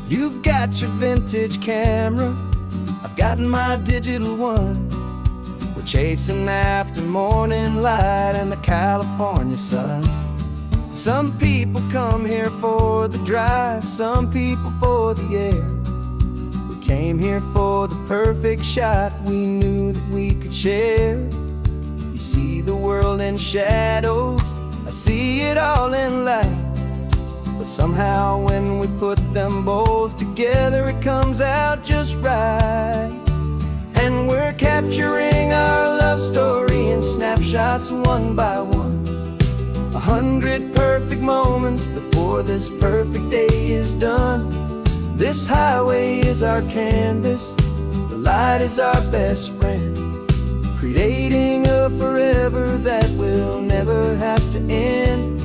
You've got your vintage camera, I've got my digital one. We're chasing after morning light and the California sun. Some people come here for the drive, some people for the air. We came here for the perfect shot we knew that we could share. You see the world in shadows, I see it all in light. But somehow when we put them both together, it comes out just right. And we're capturing our love story in snapshots one by one. 100 perfect moments before this perfect day is done. This highway is our canvas, the light is our best friend, creating a forever that will never have to end.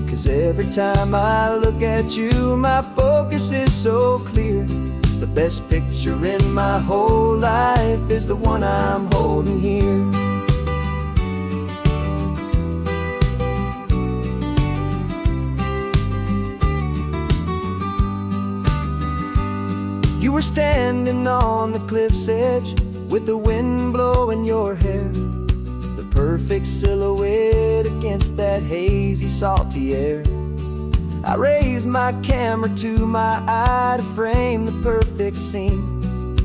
'Cause every time I look at you, my focus is so clear. The best picture in my whole life is the one I'm holding here. You were standing on the cliff's edge with the wind blowing your hair, the perfect silhouette against that hazy, salty air. I raised my camera to my eye to frame the perfect scene,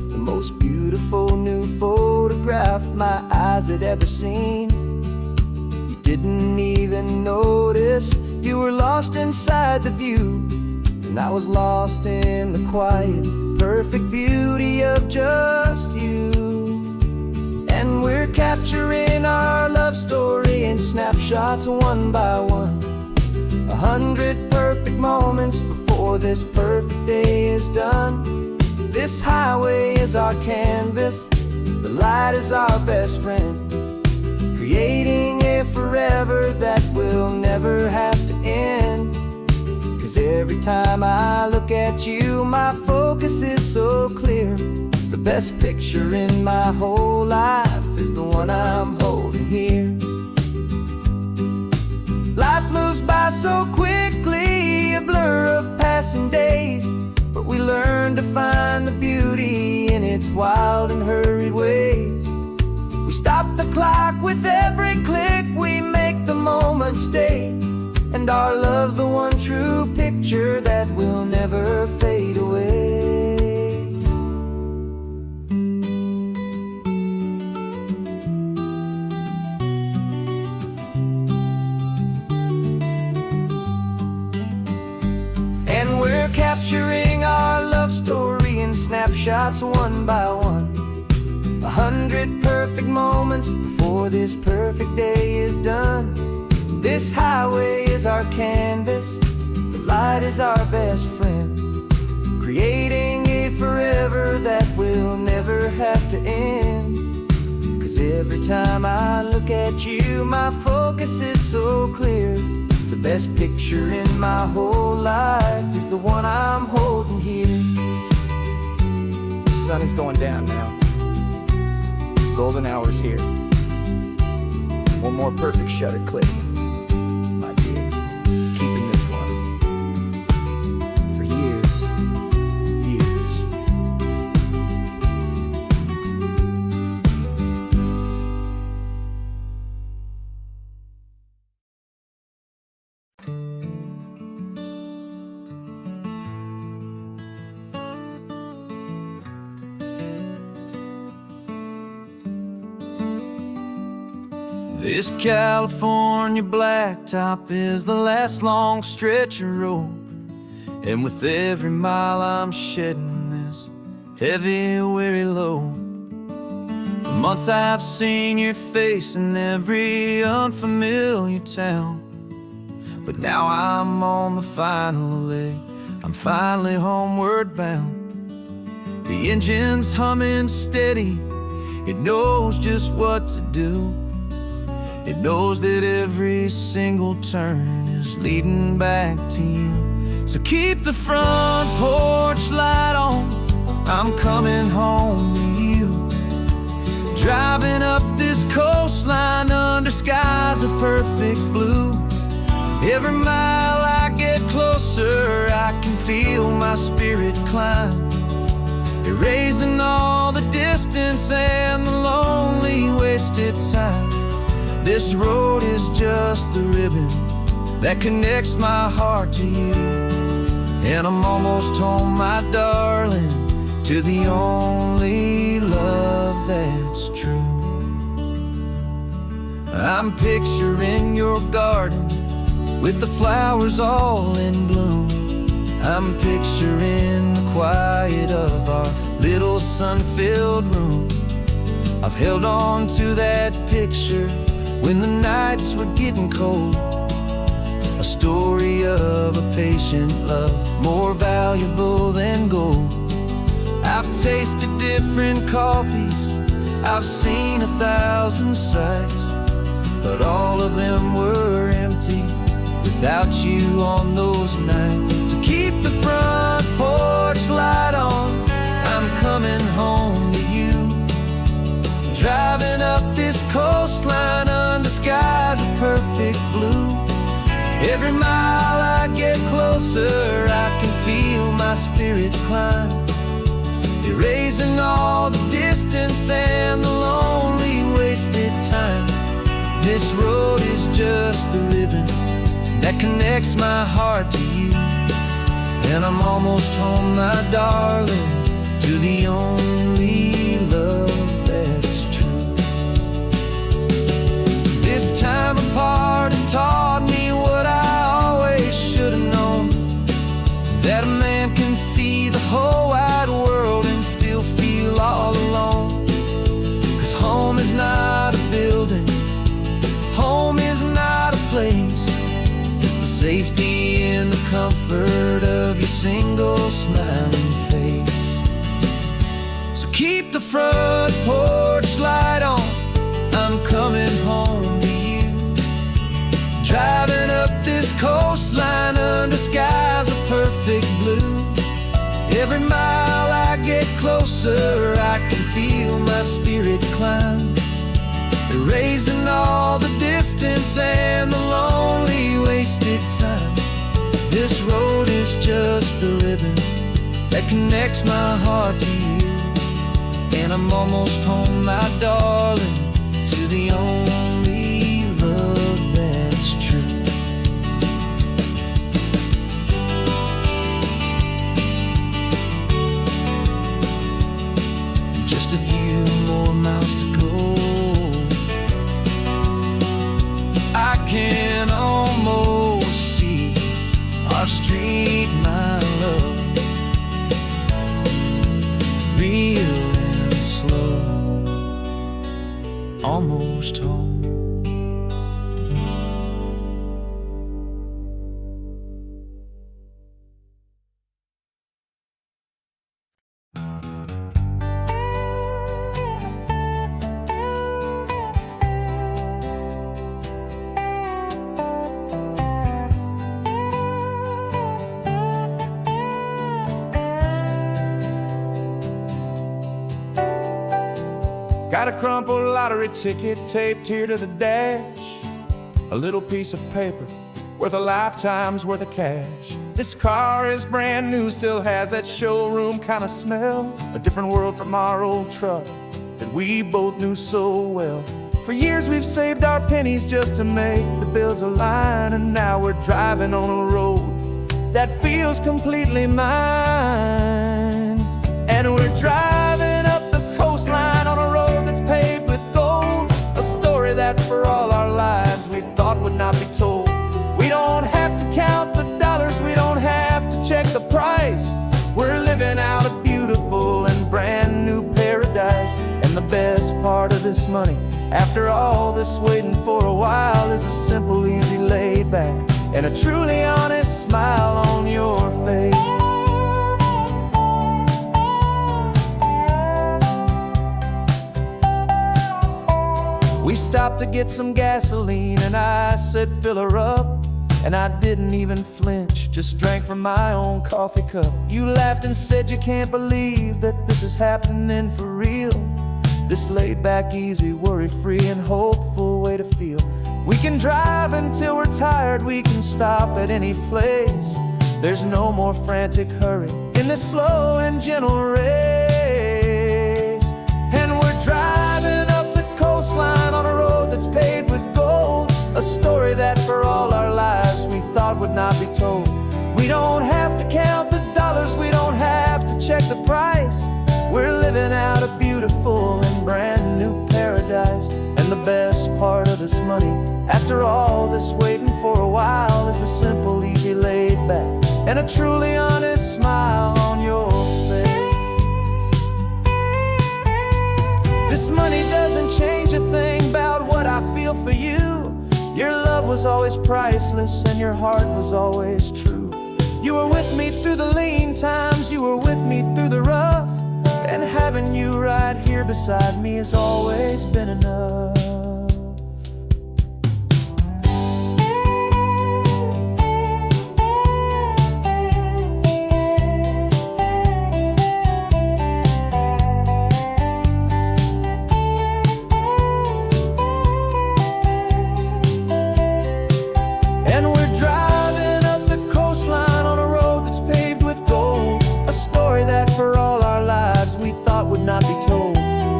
the most beautiful new photograph my eyes had ever seen. You didn't even notice you were lost inside the view, and I was lost in the quiet, perfect beauty of just you. And we're capturing our love story in snapshots one by one. 100 perfect moments before this perfect day is done. This highway is our canvas, the light is our best friend, creating a forever that will never have to end. 'Cause every time I look at you, my focus is so clear. The best picture in my whole life is the one I'm holding here. Life moves by so quickly, a blur of passing days, but we learn to find the beauty in its wild and hurried ways. We stop the clock with every click, we make the moment stay, and our love's the one true picture that will never fade away. And we're capturing our love story in snapshots one by one. 100 perfect moments before this perfect day is done. This highway is our canvas, the light is our best friend, creating a forever that will never have to end. 'Cause every time I look at you, my focus is so clear. The best picture in my whole life is the one I'm holding here. The sun is going down now. Golden hour's here. One more perfect shutter click. My dear, keeping this one for years, years. This California blacktop is the last long stretch of road, and with every mile I'm shedding this heavy, weary load. For months I've seen your face in every unfamiliar town, but now I'm on the final leg, I'm finally homeward bound. The engine's humming steady, it knows just what to do. It knows that every single turn is leading back to you. So keep the front porch light on, I'm coming home to you. Driving up this coastline under skies of perfect blue. Every mile I get closer, I can feel my spirit climb, erasing all the distance and the lonely wasted time. This road is just the ribbon that connects my heart to you, and I'm almost home, my darling, to the only love that's true. I'm picturing your garden with the flowers all in bloom. I'm picturing the quiet of our little sun-filled room. I've held on to that picture when the nights were getting cold. A story of a patient love, more valuable than gold. I've tasted different coffees, I've seen 1,000 sights, but all of them were empty without you on those nights. So keep the front porch light on, I'm coming home to you. Driving up this coastline under skies of perfect blue. Every mile I get closer, I can feel my spirit climb, erasing all the distance and the lonely wasted time. This road is just the ribbon that connects my heart to you, and I'm almost home, my darling, to the only love that's true. This time apart has taught me what I always should have known, that a man can see the whole wide world and still feel all alone. 'Cause home is not a building, home is not a place, it's the safety and the comfort of your single smiling face. So keep the front porch light on, I'm coming home to you. Driving up this coastline under skies of perfect blue. Every mile I get closer, I can feel my spirit climb, erasing all the distance and the lonely wasted time. This road is just the ribbon that connects my heart to you, and I'm almost home, my darling, to the only love that's true. Just a few more miles to go, I can almost see our street, my love, real and slow, almost home. Got a crumpled lottery ticket taped here to the dash, a little piece of paper worth a lifetime's worth of cash. This car is brand new, still has that showroom kind of smell, a different world from our old truck that we both knew so well. For years we've saved our pennies just to make the bills align, and now we're driving on a road that feels completely mine. And we're driving up the coastline on a road that's paved with gold, a story that for all our lives we thought would not be told. We don't have to count the dollars, we don't have to check the price. We're living out a beautiful and brand new paradise. And the best part of this money, after all this waiting for a while, is a simple, easy, laid back, and a truly honest smile on your face. We stopped to get some gasoline and I said fill her up, and I didn't even flinch, just drank from my own coffee cup. You laughed and said you can't believe that this is happening for real. This laid back, easy, worry-free and hopeful way to feel. We can drive until we're tired, we can stop at any place. There's no more frantic hurry in this slow and gentle race. And we're driving up the coastline on a road that's paved with gold, a story that for all our lives we thought would not be told. We don't have to count the dollars, we don't have to check the price. We're living out a beautiful and brand new paradise. And the best part of this money, after all this waiting for a while, is the simple, easy, laid back, and a truly honest smile on your face. This money doesn't change a thing about what I feel for you. Your love was always priceless and your heart was always true. You were with me through the lean times, you were with me through the rough, and having you right here beside me has always been enough. Not be told.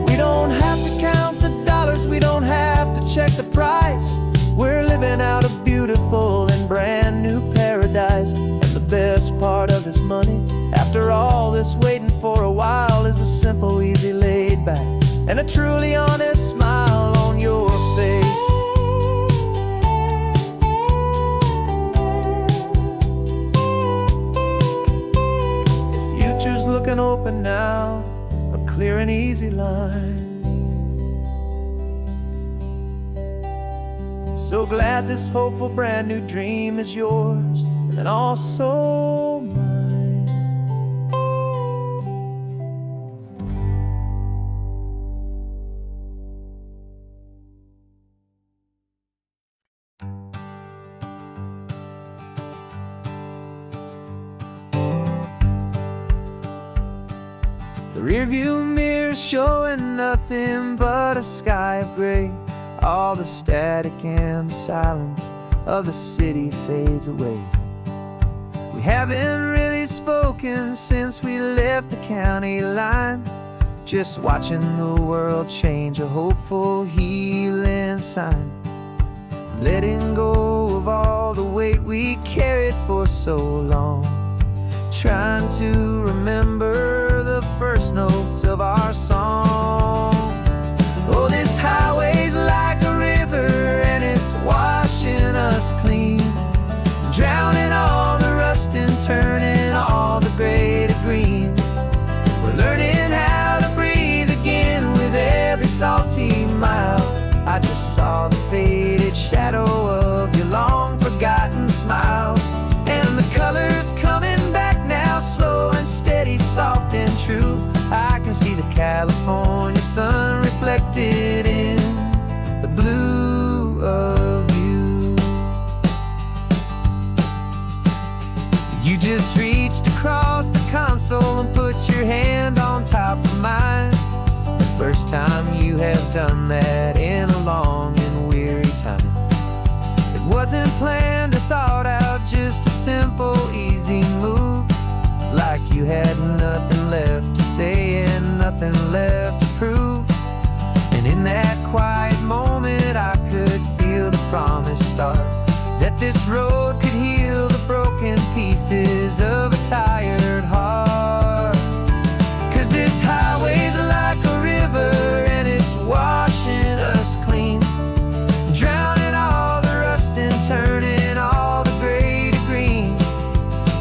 We don't have to count the dollars, we don't have to check the price. We're living out a beautiful and brand new paradise. And the best part of this money, after all this waiting for a while, is the simple, easy, laid back, and a truly honest smile on your face. The future's looking open now, clear and easy line. So glad this hopeful brand new dream is yours and also mine. The rearview mirror's showing nothing but a sky of gray. All the static and the silence of the city fades away. We haven't really spoken since we left the county line, just watching the world change, a hopeful healing sign. Letting go of all the weight we carried for so long, trying to remember the first notes of our song. Oh, this highway's like a river and it's washing us clean, drowning all the rust and turning all the gray to green. We're learning how to breathe again with every salty mile. I just saw the faded shadow of your long forgotten smile, and the colors coming back now, slow and steady, soft and true. I can see the California sun reflected in the blue of you. You just reached across the console and put your hand on top of mine. The first time you have done that in a long and weary time. It wasn't planned or thought out, just a simple, easy move. Like you had nothing left to say and nothing left to prove. And in that quiet moment I could feel the promise start, that this road could heal the broken pieces of a tired heart. 'Cause this highway's like a river and it's washing us clean, drowning all the rust and turning all the gray to green.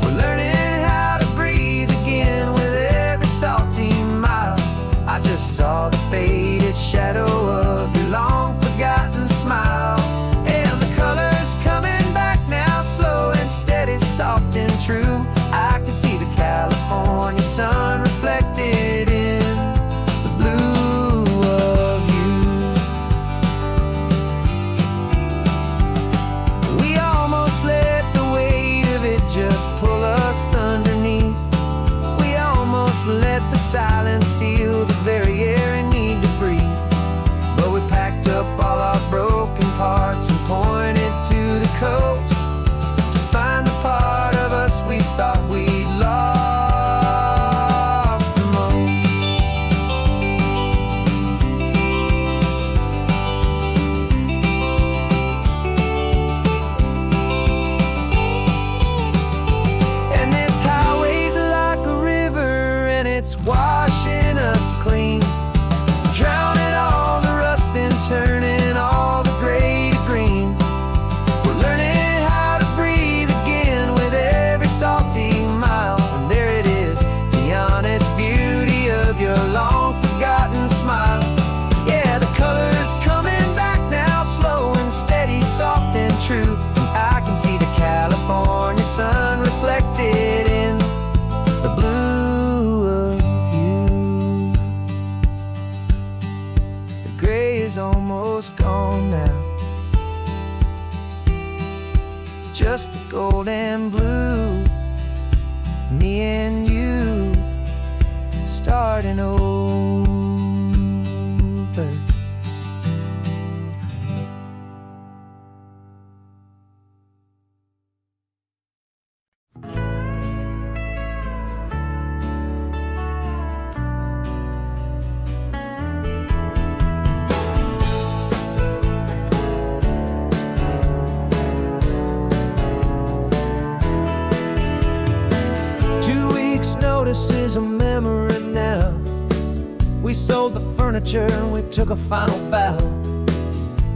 We're learning how to breathe again with every salty mile. I just saw the faded shadow of your long forgotten smile, and the colors coming back now, slow and steady, soft and true. I just the gold and blue. Me and you starting over. 2 weeks notice is a memory now. We sold the furniture and we took a final bow.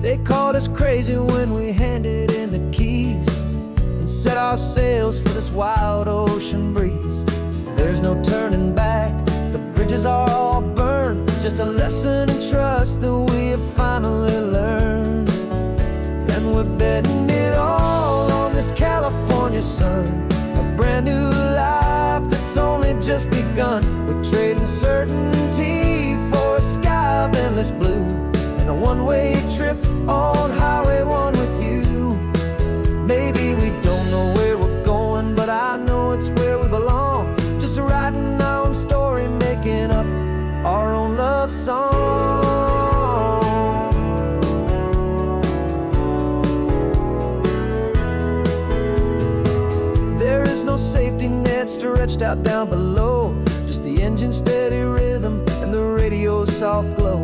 They called us crazy when we handed in the keys and set our sails for this wild ocean breeze. There's no turning back, the bridges are all burned. Just a lesson in trust that we have finally learned. And we're betting it all on this California sun, a brand new life that's only just begun. We're trading certainty for a sky of endless blue, and a one-way trip on Highway 1 with you. Maybe we don't know where we're going, but I know it's where we belong. Just writing our own story, making up our own love song. There is no safety net stretched out down below, just the engine's steady rhythm and the radio's soft glow.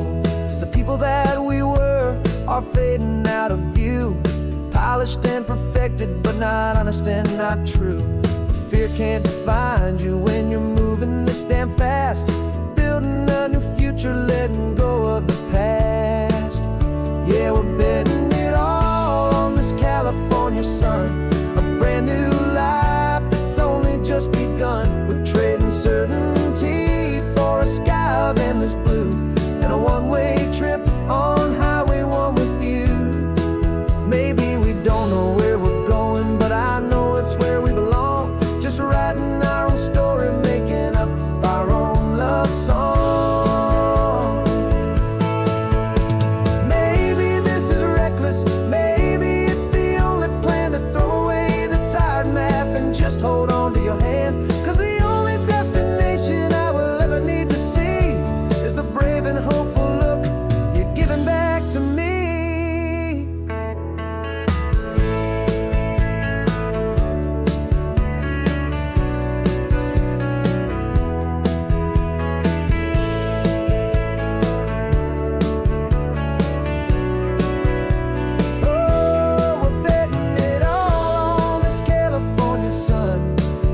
The people that we were are fading out of view, polished and perfected, but not honest and not true. Fear can't define you when you're moving this damn fast, building a new future, letting go of the past. Yeah, we're betting it all on this California sun, a brand new life that's only just begun. We're trading certainty for a sky of endless blue, and a one-way trip on Highway 1 with you. Maybe we don't know where we're going, but I know it's where we belong. Just writing our own story, making up our own love song. Maybe this is reckless, maybe it's the only plan to throw away the tired map and just hold on to your hand. 'Cause the only destination I will ever need to see is the brave and hopeful look you're giving back to me. Oh, we're betting it all on this California sun,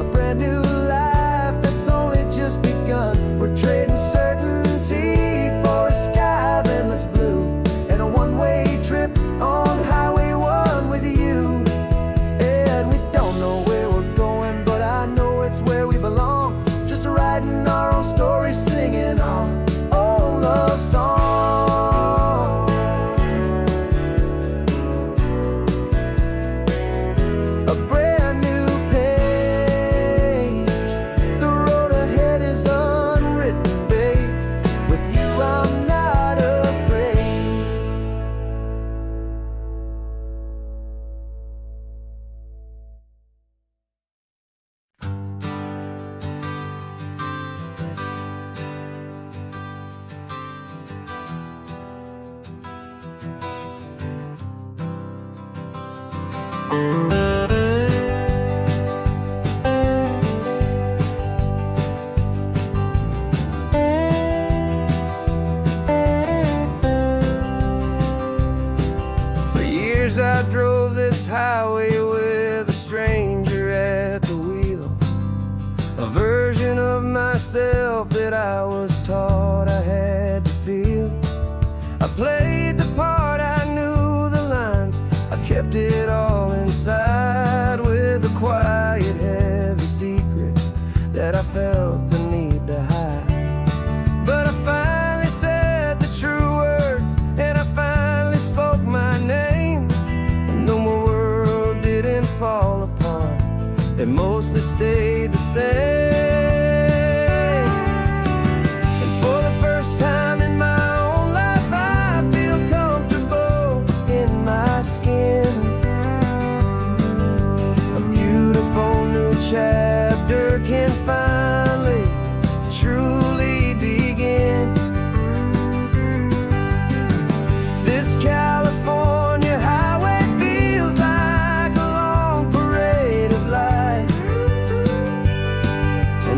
a brand new life that's only just begun. We're trading certainty for a sky of endless blue, and a one-way trip on Highway 1 with you. And we don't know where we're going, but I know it's where we belong. Just writing our own story, singing our own love song. A brand new page, the road ahead is unwritten, babe. With you I'm not afraid. For years I drove this highway with a stranger at the wheel, a version of myself that I was taught I had to feel. I played the part, I knew the lines, I kept it all inside with a quiet, heavy secret that I felt the need to hide. But I finally said the true words, and I finally spoke my name. And though my world didn't fall apart, it mostly stayed the same. And for the first time in my own life, I feel comfortable in my skin.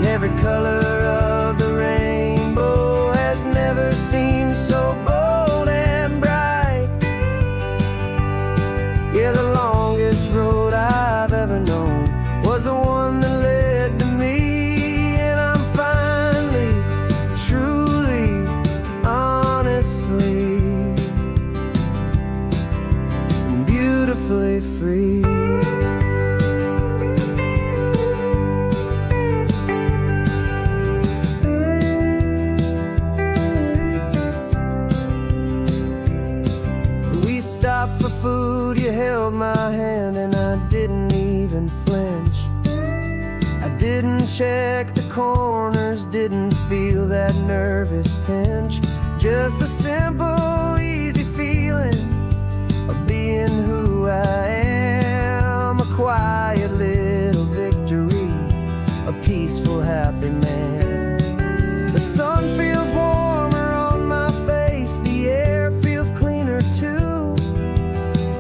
And every color of the rainbow has never seemed so bold and bright. Yeah, the longest road I've ever known was the one that led to me. And I'm finally, truly, honestly, beautifully free. We stopped for food, you held my hand, and I didn't even flinch. I didn't check the corners, didn't feel that nervous pinch. Just a simple, easy feeling of being who I am. A quiet little victory, a peaceful, happy man. The sun feels warmer on my face, the air feels cleaner too,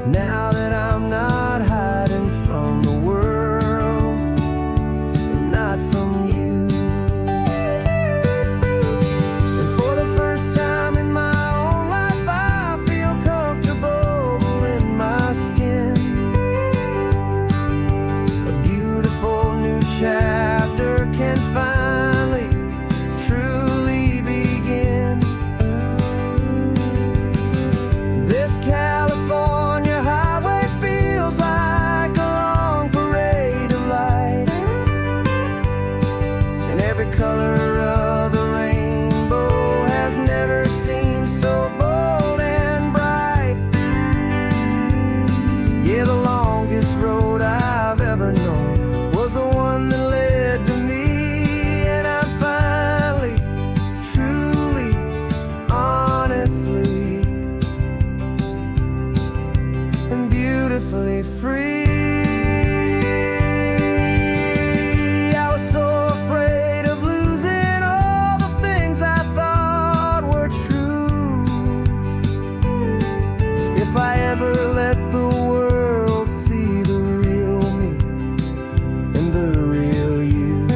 now that I'm not hiding from the world and not from you. And for the first time in my own life, I feel comfortable in my skin. A beautiful new chapter can finally, truly begin. This California highway feels like a long parade of light, and every color of the rainbow has never seemed so bold and bright. Yeah, the longest road I've ever known was the one that led to me. And I'm finally, truly, honestly, and beautifully free. I was so afraid of losing all the things I thought were true. If I ever let the world see the real me and the real you.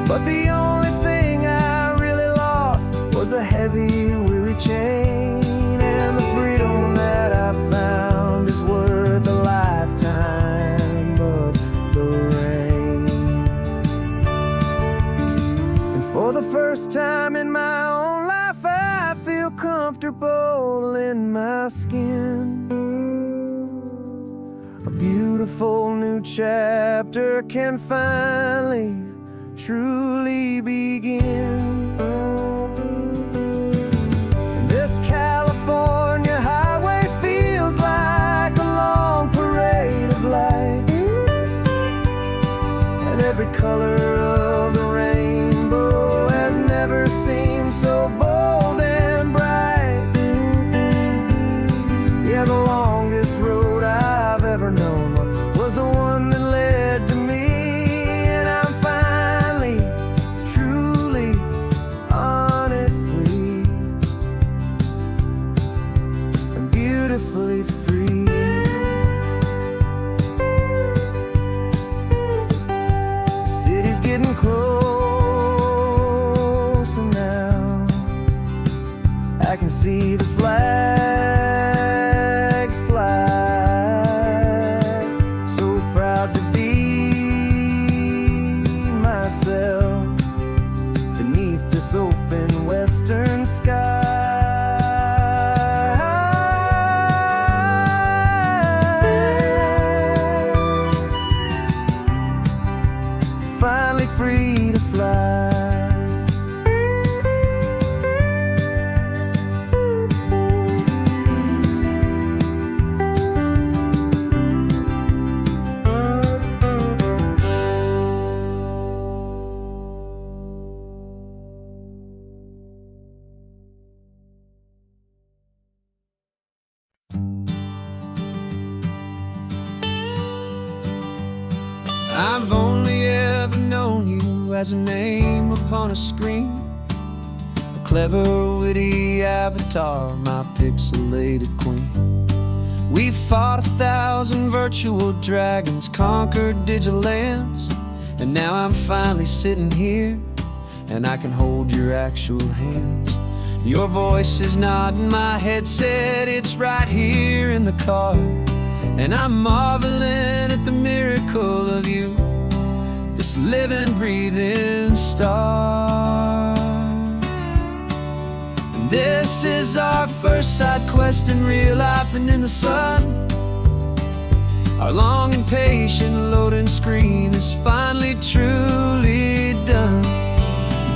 But the only thing I really lost was a heavy, weary chain. And the freedom that I found is worth a lifetime of the rain. And for the first time in my own life, I feel comfortable in my skin. A beautiful new chapter can finally, truly begin. And this California highway feels like a long parade of light, and every color of the rainbow has never seemed so bold and bright. Yeah, the longest road I've ever known was the one that led to me. And I'm finally, truly, honestly, and beautifully free. The city's getting closer now. I can see the flags fly. So proud to be myself beneath this open western sky. Finally free to fly. I've only ever known you as a name upon a screen, a clever, witty avatar, my pixelated queen. We've fought 1,000 virtual dragons, conquered digital lands, And now I'm finally sitting here, and I can hold your actual hands. Your voice is nodding, my headset, it's right here in the car. And I'm marveling at the miracle of you, this living, breathing star. And this is our first side quest in real life and in the sun. Our long and patient loading screen is finally truly done.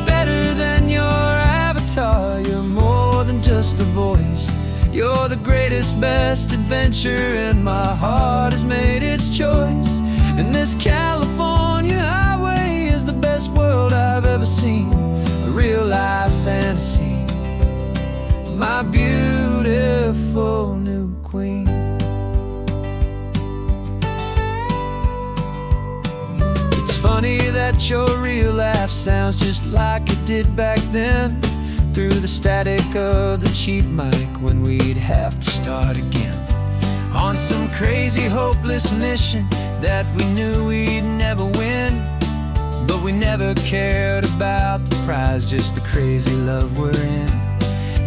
Better than your avatar, you're more than just a voice. You're the greatest, best adventure, and my heart has made its choice. And this California highway is the best world I've ever seen, a real life fantasy, my beautiful new queen. It's funny that your real life sounds just like it did back then, through the static of the cheap mic when we'd have to start again, on some crazy hopeless mission that we knew we'd never win. But we never cared about the prize, just the crazy love we're in.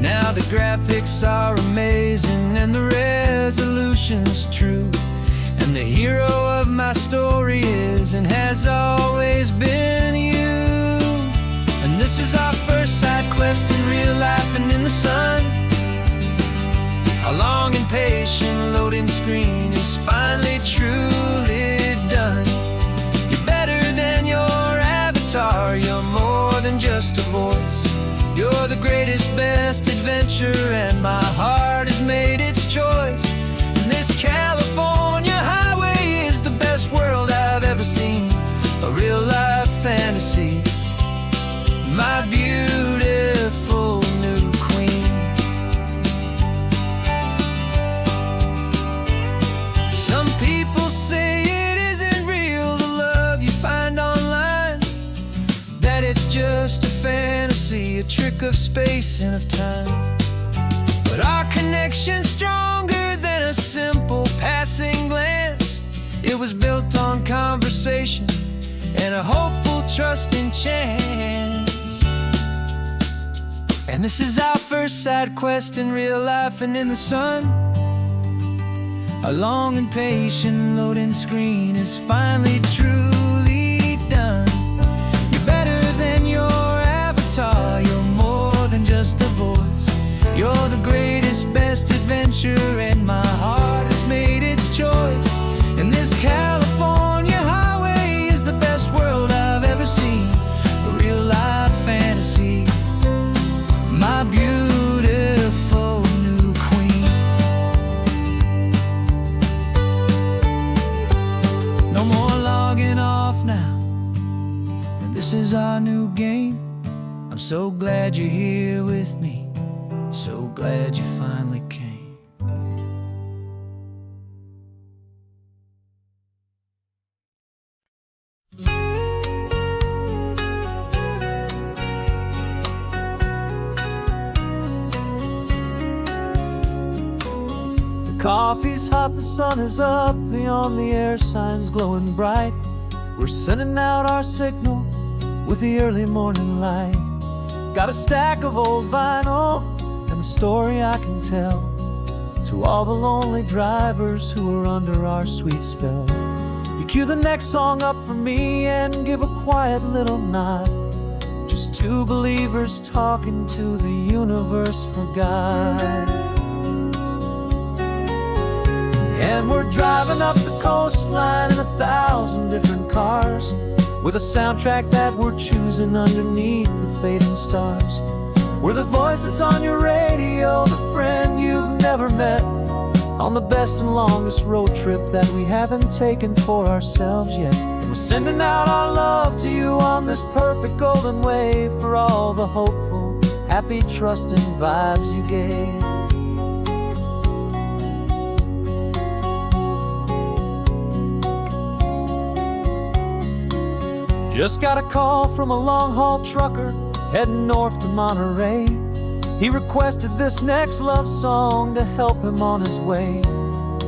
Now the graphics are amazing and the resolution's true, and the hero of my story is and has always been you. And this is our first side quest in real life and in the sun. Our long and patient loading screen is finally truly done. You're better than your avatar, you're more than just a voice. You're the greatest, best adventure, and my heart has made its choice. And this California highway is the best world I've ever seen, a real life fantasy, my beautiful new queen. Some people say it isn't real, the love you find online, that it's just a fantasy, a trick of space and of time. But our connection's stronger than a simple passing glance. It was built on conversation and a hopeful, trusting chance. And this is our first side quest in real life and in the sun. Our long and patient loading screen is finally truly done. You're better than your avatar, you're more than just a voice. You're the greatest, best adventure, and my heart has made its choice. And this California highway is the best world I've ever seen, a real life fantasy, my beautiful new queen. No more logging off now, and this is our new game. I'm so glad you're here with me, so glad you finally came. The coffee's hot, the sun is up, the on-the-air sign's glowing bright. We're sending out our signal with the early morning light. Got a stack of old vinyl and a story I can tell to all the lonely drivers who are under our sweet spell. You cue the next song up for me and give a quiet little nod, just two believers talking to the universe for God. And we're driving up the coastline in 1,000 different cars, with a soundtrack that we're choosing underneath the fading stars. We're the voice that's on your radio, the friend you've never met, on the best and longest road trip that we haven't taken for ourselves yet. And we're sending out our love to you on this perfect golden wave, for all the hopeful, happy, trusting vibes you gave. Just got a call from a long-haul trucker heading north to Monterey. He requested this next love song to help him on his way.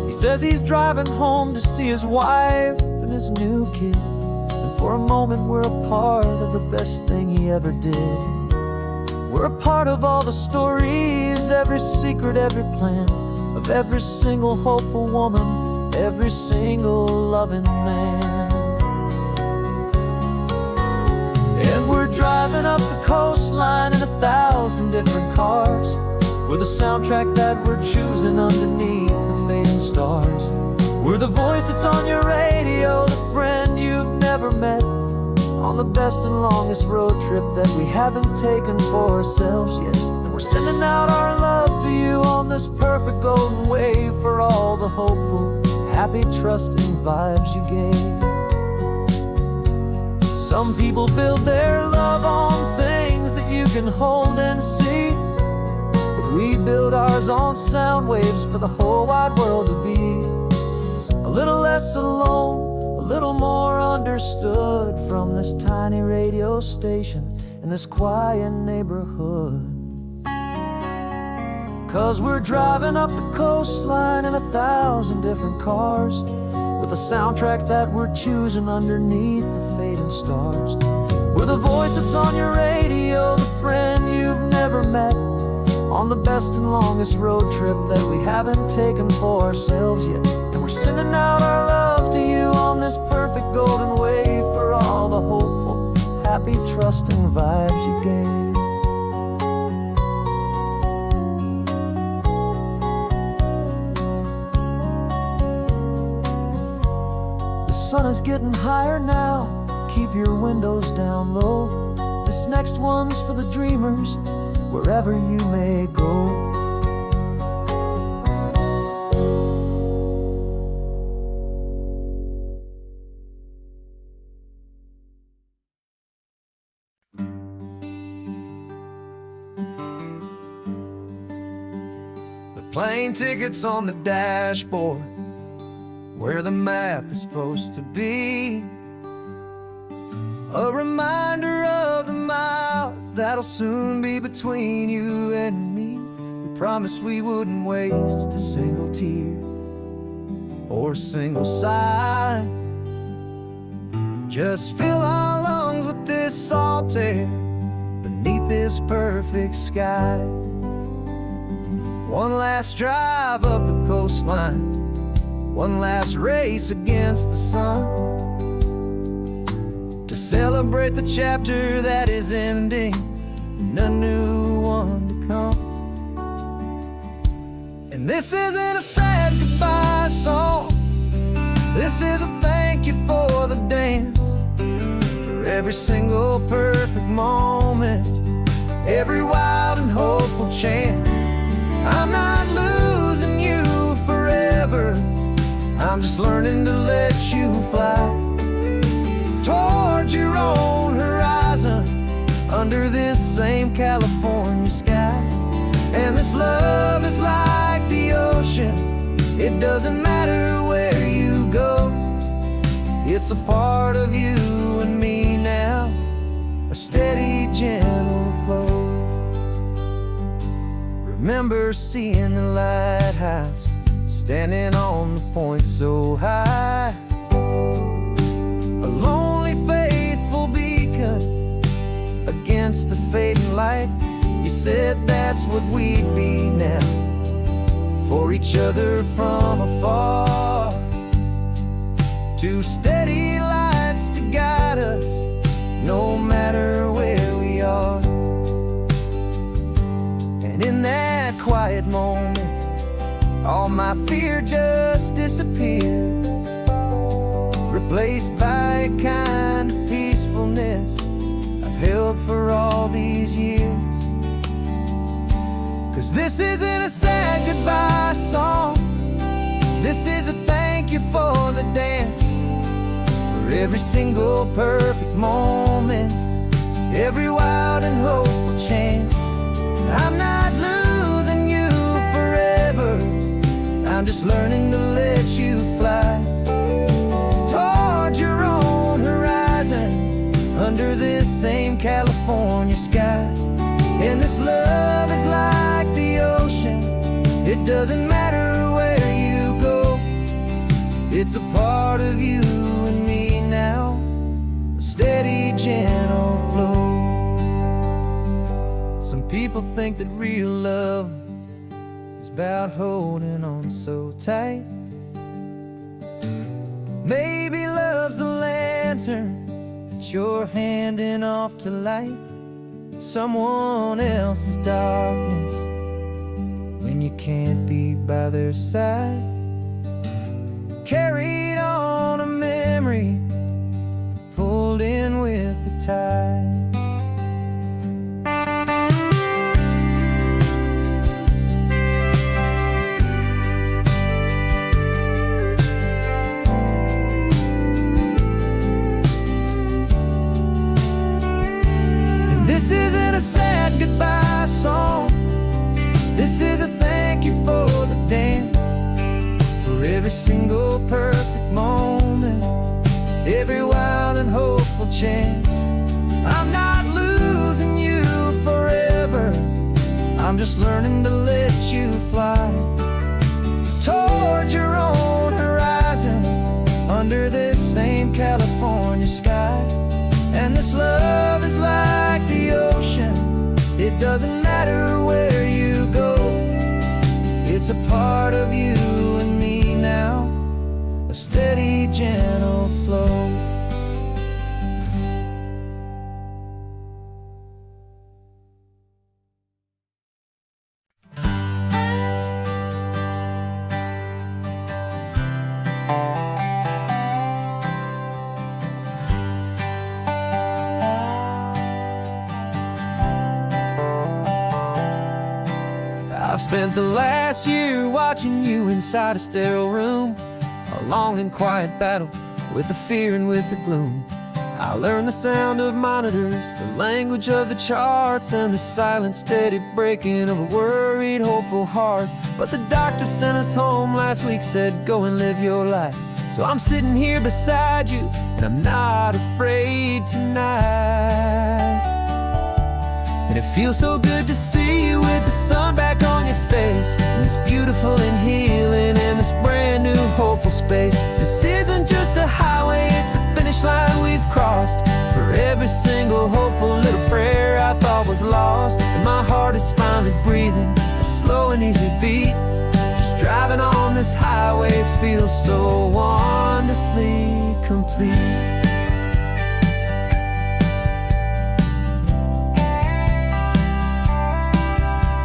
He says he's driving home to see his wife and his new kid, and For a moment we're a part of the best thing he ever did. We're a part of all the stories, every secret, every plan, of every single hopeful woman, every single loving man. And we're driving up the coastline in 1,000 different cars, with a soundtrack that we're choosing underneath the fading stars. We're the voice that's on your radio, the friend you've never met, on the best and longest road trip that we haven't taken for ourselves yet. And we're sending out our love to you on this perfect golden wave, for all the hopeful, happy, trusting vibes you gave. Some people build their love on things that you can hold and see, but we build ours on sound waves for the whole wide world to be a little less alone, a little more understood, from this tiny radio station in this quiet neighborhood. 'Cause we're driving up the coastline in 1,000 different cars, with a soundtrack that we're choosing underneath the fading stars. We're the voice that's on your radio, the friend you've never met, on the best and longest road trip that we haven't taken for ourselves yet. And we're sending out our love to you on this perfect golden wave, for all the hopeful, happy, trusting vibes you gave. The sun is getting higher now, keep your windows down low. This next one's for the dreamers, wherever you may go. The plane tickets on the dashboard, where the map is supposed to be, a reminder of the miles that'll soon be between you and me. We promised we wouldn't waste a single tear or a single sigh. Just fill our lungs with this salt air beneath this perfect sky. One last drive up the coastline, one last race against the sun, to celebrate the chapter that is ending and a new one to come. And this isn't a sad goodbye song, this is a thank you for the dance, for every single perfect moment, every wild and hopeful chance. I'm not losing you forever, I'm just learning to let you fly towards your own horizon, under this same California sky. And this love is like the ocean, it doesn't matter where you go, it's a part of you and me now, a steady, gentle flow. Remember seeing the lighthouse, standing on the point so high, a lonely, faithful beacon against the fading light. You said that's what we'd be now, for each other from afar. Two steady lights to guide us, no matter where we are. And in that quiet moment, all my fear just disappeared, replaced by a kind of peacefulness I've held for all these years. 'Cause this isn't a sad goodbye song, this is a thank you for the dance, for every single perfect moment, every wild and hopeful chance. I'm not losing you forever, I'm just learning to let you fly towards your own horizon, under this same California sky. And this love is like the ocean, it doesn't matter where you go, it's a part of you and me now, steady, gentle flow. Some people think that real love is about holding on so tight. Maybe love's a lantern that you're handing off to light someone else's darkness when you can't be by their side. Carried on a memory, pulled in with the tide. This isn't a sad goodbye song. This is a thank you for the dance, for every single perfect moment, every wild and hopeful chance. I'm not losing you forever, I'm just learning to let you fly toward your own horizon, under this same California sky. And this love is like the ocean, it doesn't matter where you go. It's a part of you and me now, a steady, gentle flow. I've spent the last year watching you inside a sterile room, a long and quiet battle with the fear and with the gloom. I learned the sound of monitors, the language of the charts, and the silent, steady breaking of a worried, hopeful heart. But the doctor sent us home last week, said go and live your life. So I'm sitting here beside you, and I'm not afraid tonight. And it feels so good to see you with the sun back on your face, and this beautiful and healing in this brand new hopeful space. This isn't just a highway, it's a finish line we've crossed. For every single hopeful little prayer I thought was lost, and my heart is finally breathing a slow and easy beat. Just driving on this highway feels so wonderfully complete.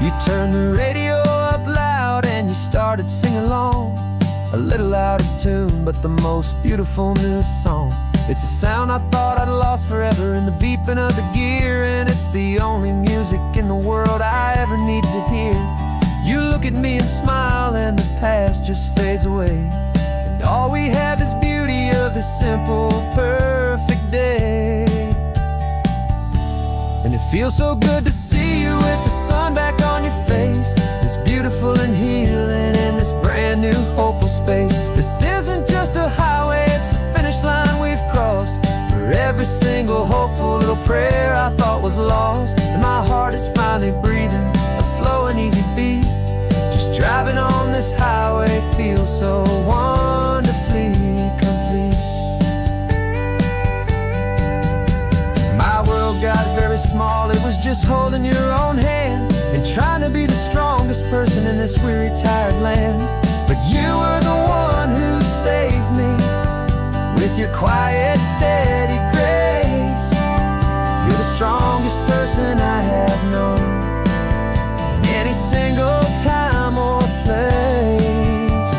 You turned the radio up loud and you started singing along, a little out of tune, but the most beautiful new song. It's a sound I thought I'd lost forever in the beeping of the gear, and it's the only music in the world I ever need to hear. You look at me and smile and the past just fades away, and all we have is beauty of this simple, perfect day. And it feels so good to see you with the sun back on your face, this beautiful and healing in this brand new hopeful space. This isn't just a highway, it's a finish line we've crossed. For every single hopeful little prayer I thought was lost, and my heart is finally breathing a slow and easy beat. Just driving on this highway feels so wonderfully complete. My world got very small, it was just holding your own hand and trying to be the strongest person in this weary, tired land. But you were the one who saved me with your quiet, steady grace. You're the strongest person I have known in any single time or place.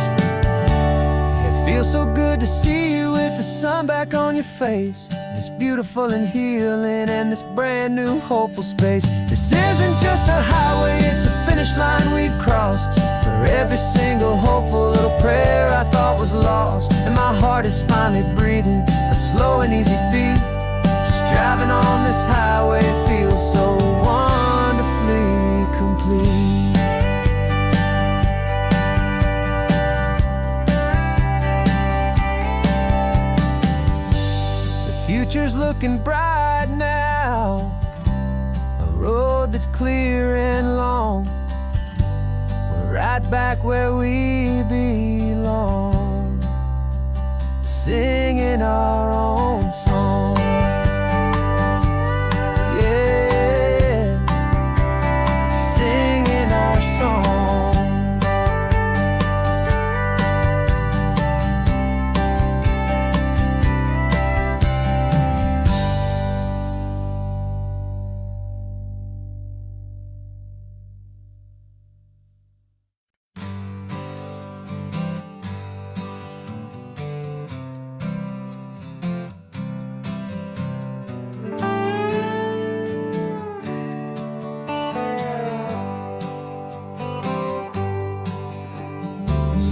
It feels so good to see you with the sun back on your face, this beautiful and healing and this brand new hopeful space. This isn't just a highway, it's a finish line we've crossed. For every single hopeful little prayer I thought was lost, and my heart is finally breathing a slow and easy beat. Just driving on this highway feels so wonderfully complete. Future's looking bright now, a road that's clear and long. We're right back where we belong, singing our own song.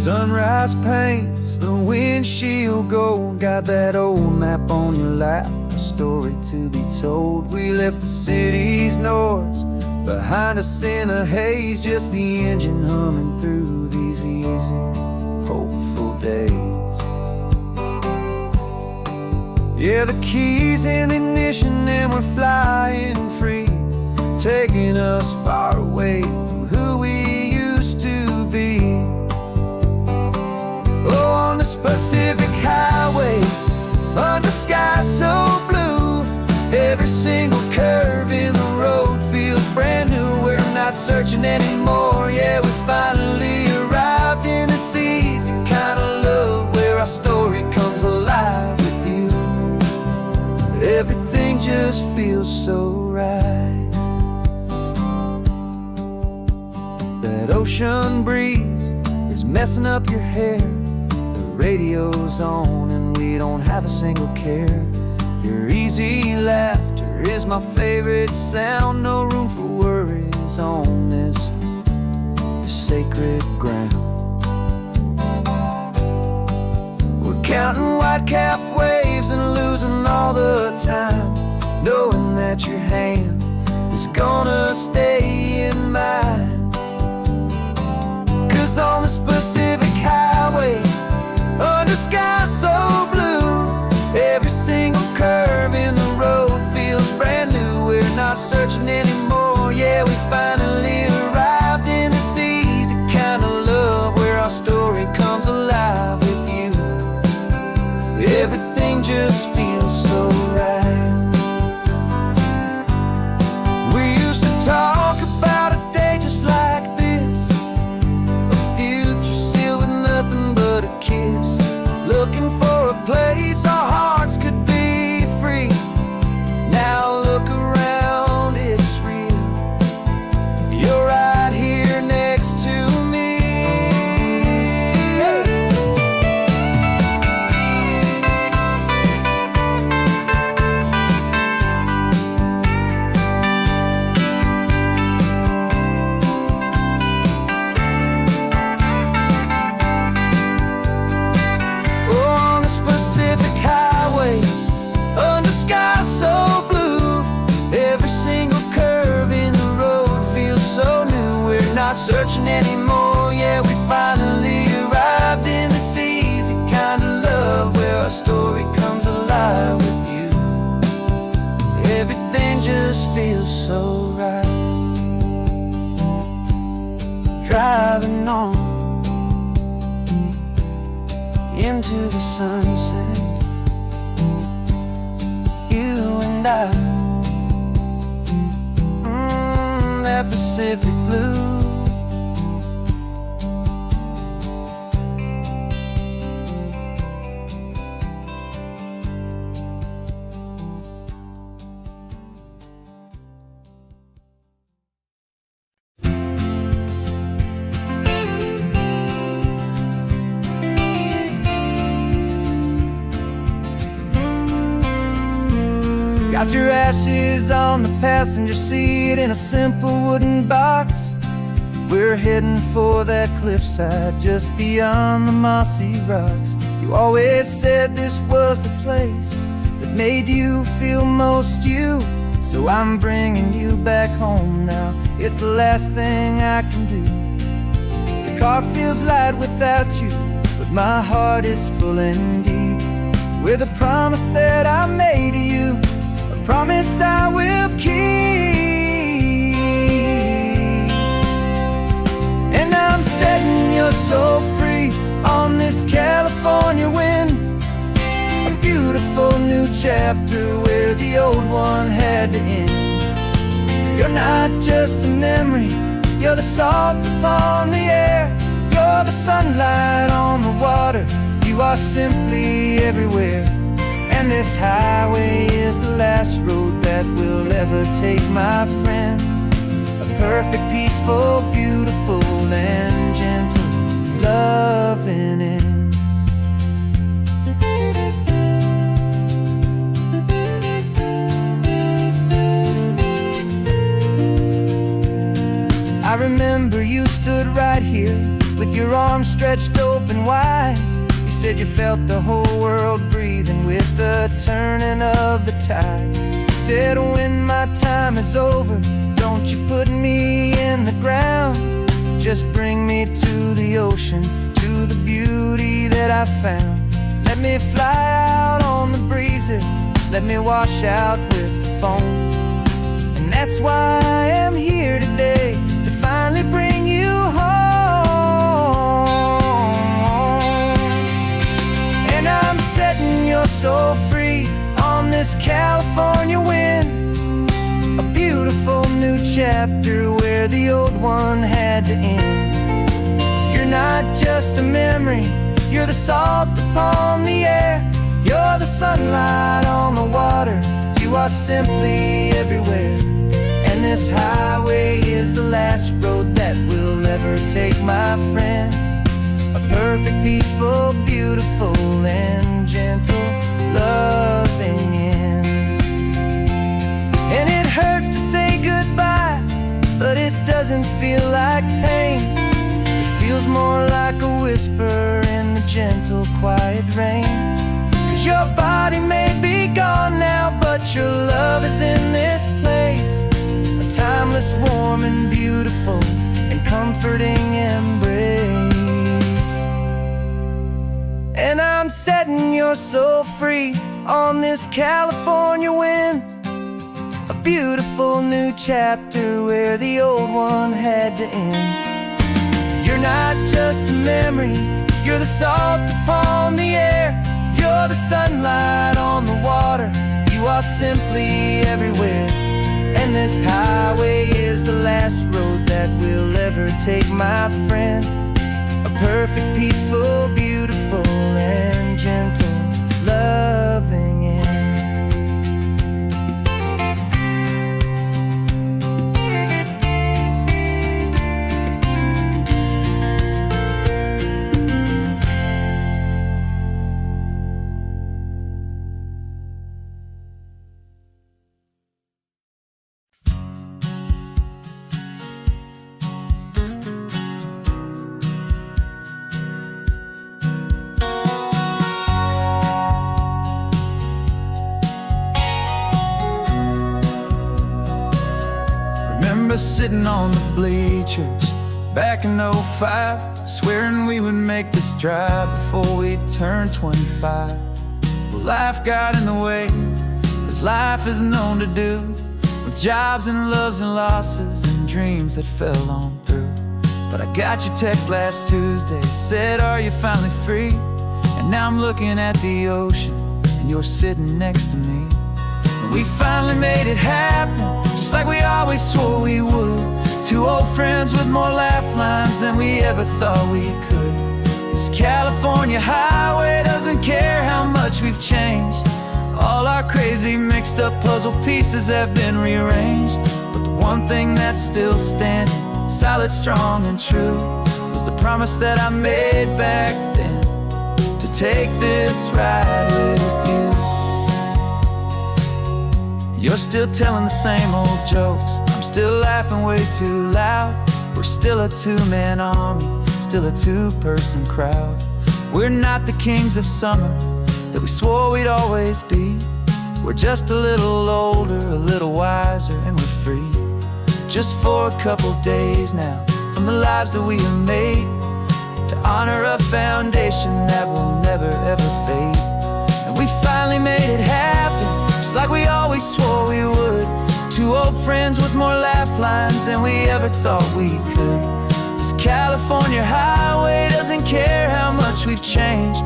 Sunrise paints the windshield gold. Got that old map on your lap, a story to be told. We left the city's noise behind us in the haze, just the engine humming through these easy, hopeful days. Yeah, the keys in the ignition and we're flying free, taking us far away from who we used to be. Oh, on this Pacific highway, under sky so blue, every single curve in the road feels brand new. We're not searching anymore, yeah, we finally arrived in this easy kind of love where our story comes alive with you. Everything just feels so right. That ocean breeze is messing up your hair, the radio's on and we don't have a single care. Your easy laughter is my favorite sound. No room for worries on this sacred ground. We're counting white-capped waves and losing all the time, knowing that your hand is gonna stay in mine. 'Cause on this Pacific highway, under sky so blue, every single curve in the road feels brand new. We're not searching anymore, yeah, we finally arrived in this easy kind of love where our story comes alive with you. Everything just feels so right. We used to talk about a day just like this, a future sealed with nothing but a kiss, looking for a place our hearts could be free. Now look around, it's real. You're right here next to me. Pacific highway, under sky so blue, every single curve in the road feels so new. We're not searching anymore, yeah, we finally arrived in this easy kind of love where our story comes alive with you. Everything just feels so right. Driving on into the sunset, you and I, that Pacific blue. Got your ashes on the passenger seat in a simple wooden box. We're heading for that cliffside just beyond the mossy rocks. You always said this was the place that made you feel most you, so I'm bringing you back home now. It's the last thing I can do. The car feels light without you, but my heart is full and deep with a promise that I made to you, promise I will keep. And I'm setting your soul free on this California wind, a beautiful new chapter where the old one had to end. You're not just a memory, you're the salt upon the air, you're the sunlight on the water, you are simply everywhere. And this highway is the last road that we'll ever take, my friend. A perfect, peaceful, beautiful, and gentle loving end. I remember you stood right here with your arms stretched open wide. You said you felt the whole world breathing with the turning of the tide. You said when my time is over, don't you put me in the ground, just bring me to the ocean, to the beauty that I found. Let me fly out on the breezes, let me wash out with the foam. And that's why I am here today, to finally bring you home. And I'm setting your soul free on this California wind, a beautiful new chapter where the old one had to end. You're not just a memory, you're the salt upon the air, you're the sunlight on the water, you are simply everywhere. And this highway is the last road that we'll ever take, my friend. A perfect, peaceful, beautiful, and gentle, loving end. And it hurts to say goodbye, but it doesn't feel like pain. It feels more like a whisper in the gentle, quiet rain. 'Cause your body may be gone now, but your love is in this place, a timeless, warm, and beautiful, and comforting embrace. And I'm setting your soul free on this California wind, a beautiful new chapter where the old one had to end. You're not just a memory, you're the salt upon the air, you're the sunlight on the water, you are simply everywhere. And this highway is the last road that we'll ever take, my friend. A perfect, peaceful, beautiful, and gentle, loving end. Sitting on the bleachers back in '05, swearing we would make this drive before we turned 25. Well, life got in the way, as life is known to do, with jobs and loves and losses and dreams that fell on through. But I got your text last Tuesday, said, are you finally free? And now I'm looking at the ocean, and you're sitting next to me. We finally made it happen, just like we always swore we would. Two old friends with more laugh lines than we ever thought we could. This California highway doesn't care how much we've changed. All our crazy mixed up puzzle pieces have been rearranged. But the one thing that's still standing, solid, strong, and true, was the promise that I made back then, to take this ride with you. You're still telling the same old jokes, I'm still laughing way too loud. We're still a two-man army, still a two-person crowd. We're not the kings of summer that we swore we'd always be. We're just a little older, a little wiser, and we're free. Just for a couple days now, from the lives that we have made, to honor a foundation that will never ever fade. And we finally made it happen, just like we always swore we would. Two old friends with more laugh lines than we ever thought we could. This California highway doesn't care how much we've changed.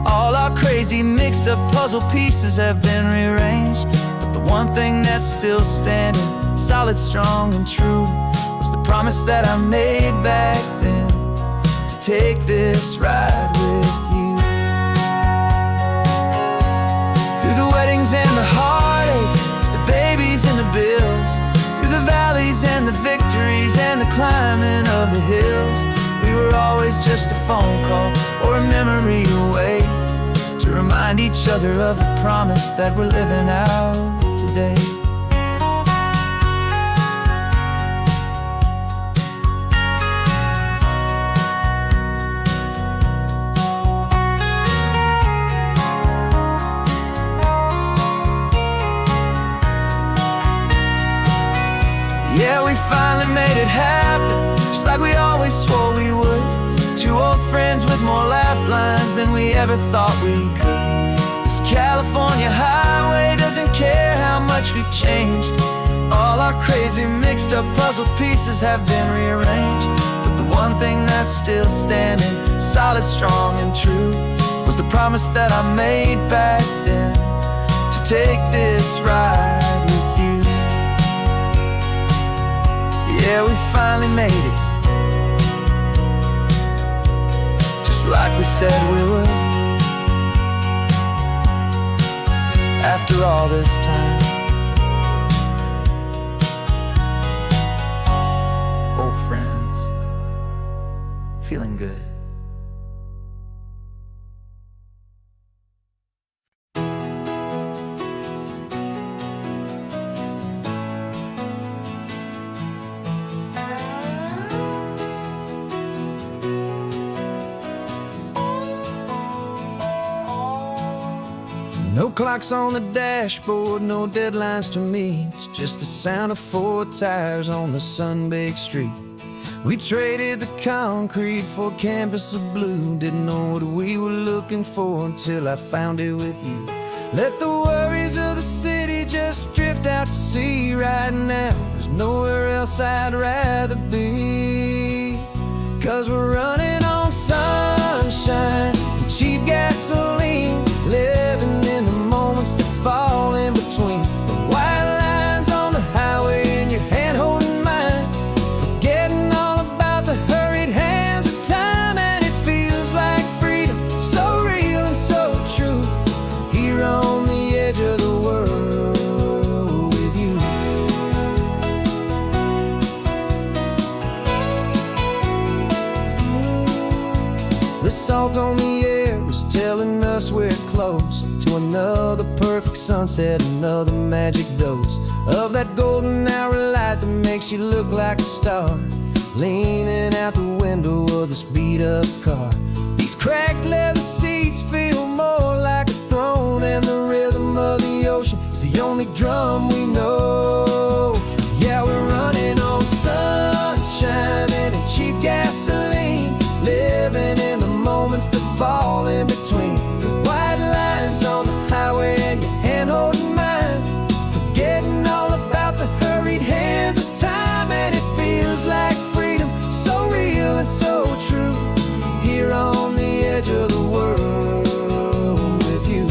All our crazy mixed up puzzle pieces have been rearranged. But the one thing that's still standing, solid, strong, and true, was the promise that I made back then, to take this ride with you. Through the weddings and the heartaches, the babies and the bills, through the valleys and the victories and the climbing of the hills, we were always just a phone call or a memory away, to remind each other of the promise that we're living out today. than we ever thought we could. This California highway doesn't care how much we've changed. All our crazy mixed up puzzle pieces have been rearranged. But the one thing that's still standing, solid, strong, and true, was the promise that I made back then, to take this ride with you. Yeah, we finally made it, just like we said we would. After all this time, old friends, feeling good. No clocks on the dashboard, no deadlines to meet, just the sound of 4 tires on the sun-baked street. We traded the concrete for a canvas of blue. Didn't know what we were looking for until I found it with you. Let the worries of the city just drift out to sea. Right now, there's nowhere else I'd rather be, 'cause we're running on sunshine and cheap gasoline, living in the moments that fall in between. The white lines on the highway and your hand holding mine, forgetting all about the hurried hands of time. And it feels like freedom, so real and so true, here on the edge of the world with you. The salt on the air is telling us we're close to another perfect sunset, another magic dose of that golden hour light that makes you look like a star, leaning out the window of this beat-up car. These cracked leather seats feel more like a throne, and the rhythm of the ocean is the only drum we know. Yeah, we're running on sunshine and cheap gasoline, living in the moments that fall in between. The white lines on the highway and your hand holding mine, forgetting all about the hurried hands of time. And it feels like freedom, so real and so true, here on the edge of the world with you.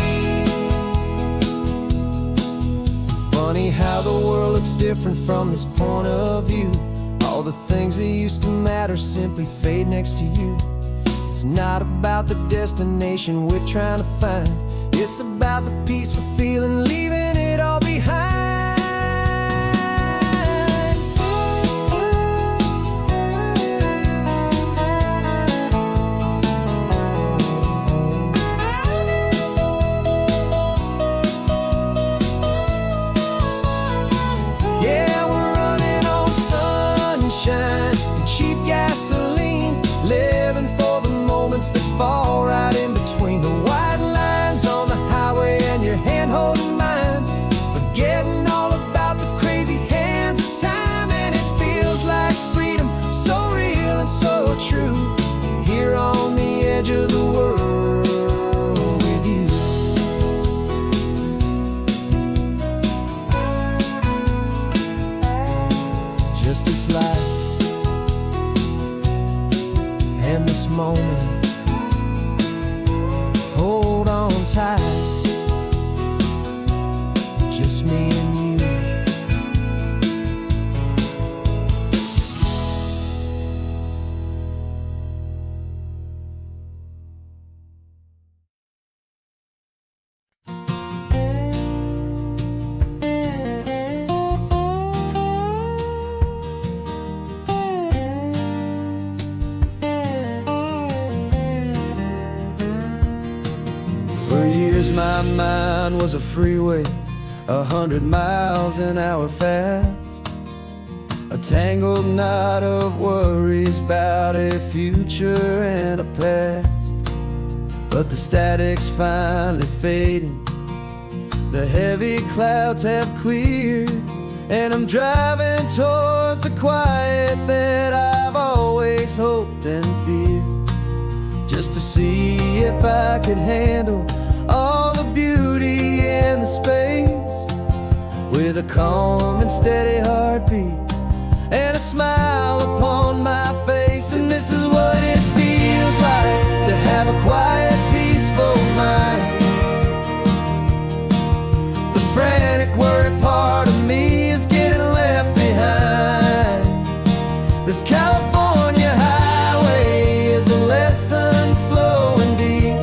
Funny how the world looks different from this point of view. All the things that used to matter simply fade next to you. It's not about the destination we're trying to find, it's about the peace we're feeling, leaving it all behind. Yeah, we're running on sunshine and cheap gasoline, living for the moments that fall right in between. The white lines on the highway and your hand holding mine, forgetting all about the crazy hands of time. And it feels like freedom, so real and so true, here on the edge of the world with you. Just this life and this moment, hold on tight, just me and you. For years my mind was a freeway, 100 miles an hour fast, a tangled knot of worries about a future and a past. But the static's finally fading, the heavy clouds have cleared, and I'm driving towards the quiet that I've always hoped and feared. Just to see if I could handle all the beauty in the space, with a calm and steady heartbeat and a smile upon my face. And this is what it feels like to have a quiet, peaceful mind. The frantic, worried part of me is getting left behind. This California highway is a lesson slow and deep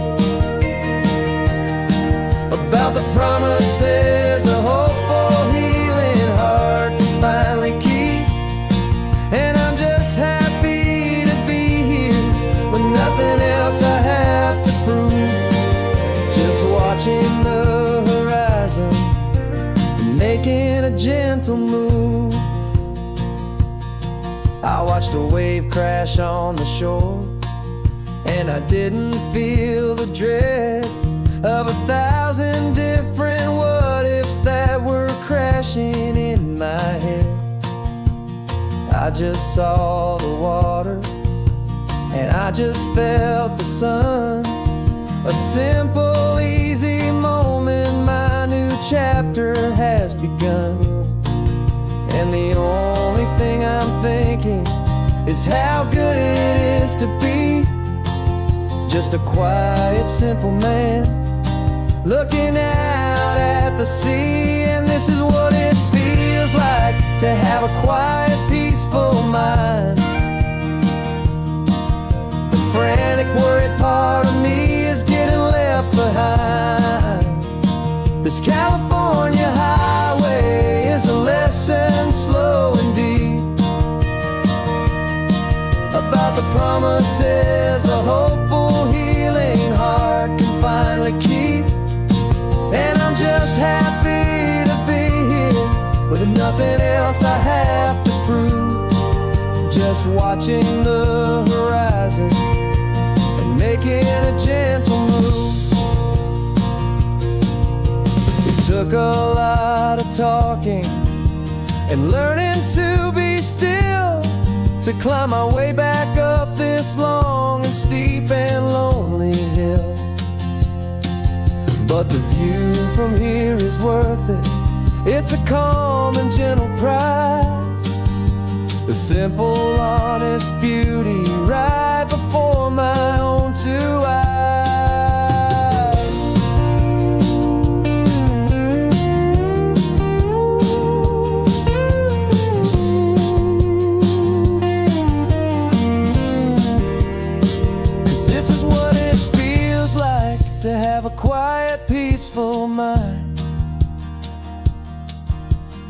about the promises a hopeful, healing heart can finally keep. And I'm just happy to be here with nothing else I have to prove, just watching the horizon and making a gentle move. I watched a wave crash on the shore, and I didn't feel the dread of 1,000 different what-ifs that were crashing in my head. I just saw the water, and I just felt the sun. A simple, easy moment, my new chapter has begun. And the only thing I'm thinking is how good it is to be just a quiet, simple man looking out at the sea. And this is what it feels like to have a quiet, peaceful mind. The frantic, worried part of me is getting left behind. This California highway is a lesson slow and deep about the promises a hopeful, healing heart can finally keep. And I'm just happy to be here with nothing else I have to prove, just watching the horizon and making a gentle move. It took a lot of talking and learning to be still to climb my way back up this long and steep and lonely hill. But the view from here is worth it. It's a calm and gentle prize, the simple, honest beauty right before my own two eyes. This is what it feels like to have a quiet, peaceful mind.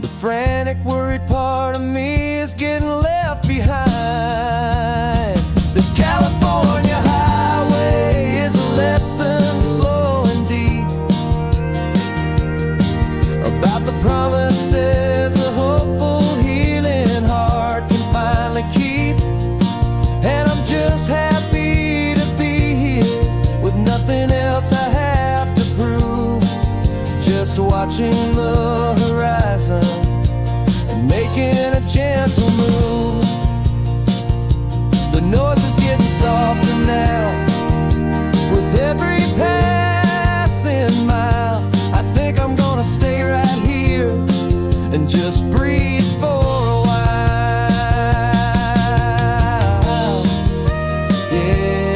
The frantic, worried part of me is getting left behind. This California highway is a lesson slow and deep about the promises a hopeful, healing heart can finally keep. And I'm just happy to be here with nothing else I have to prove, just watching the horizon and making a gentle move. The noise is getting softer now with every passing mile. I think I'm gonna stay right here and just breathe for a while. Yeah,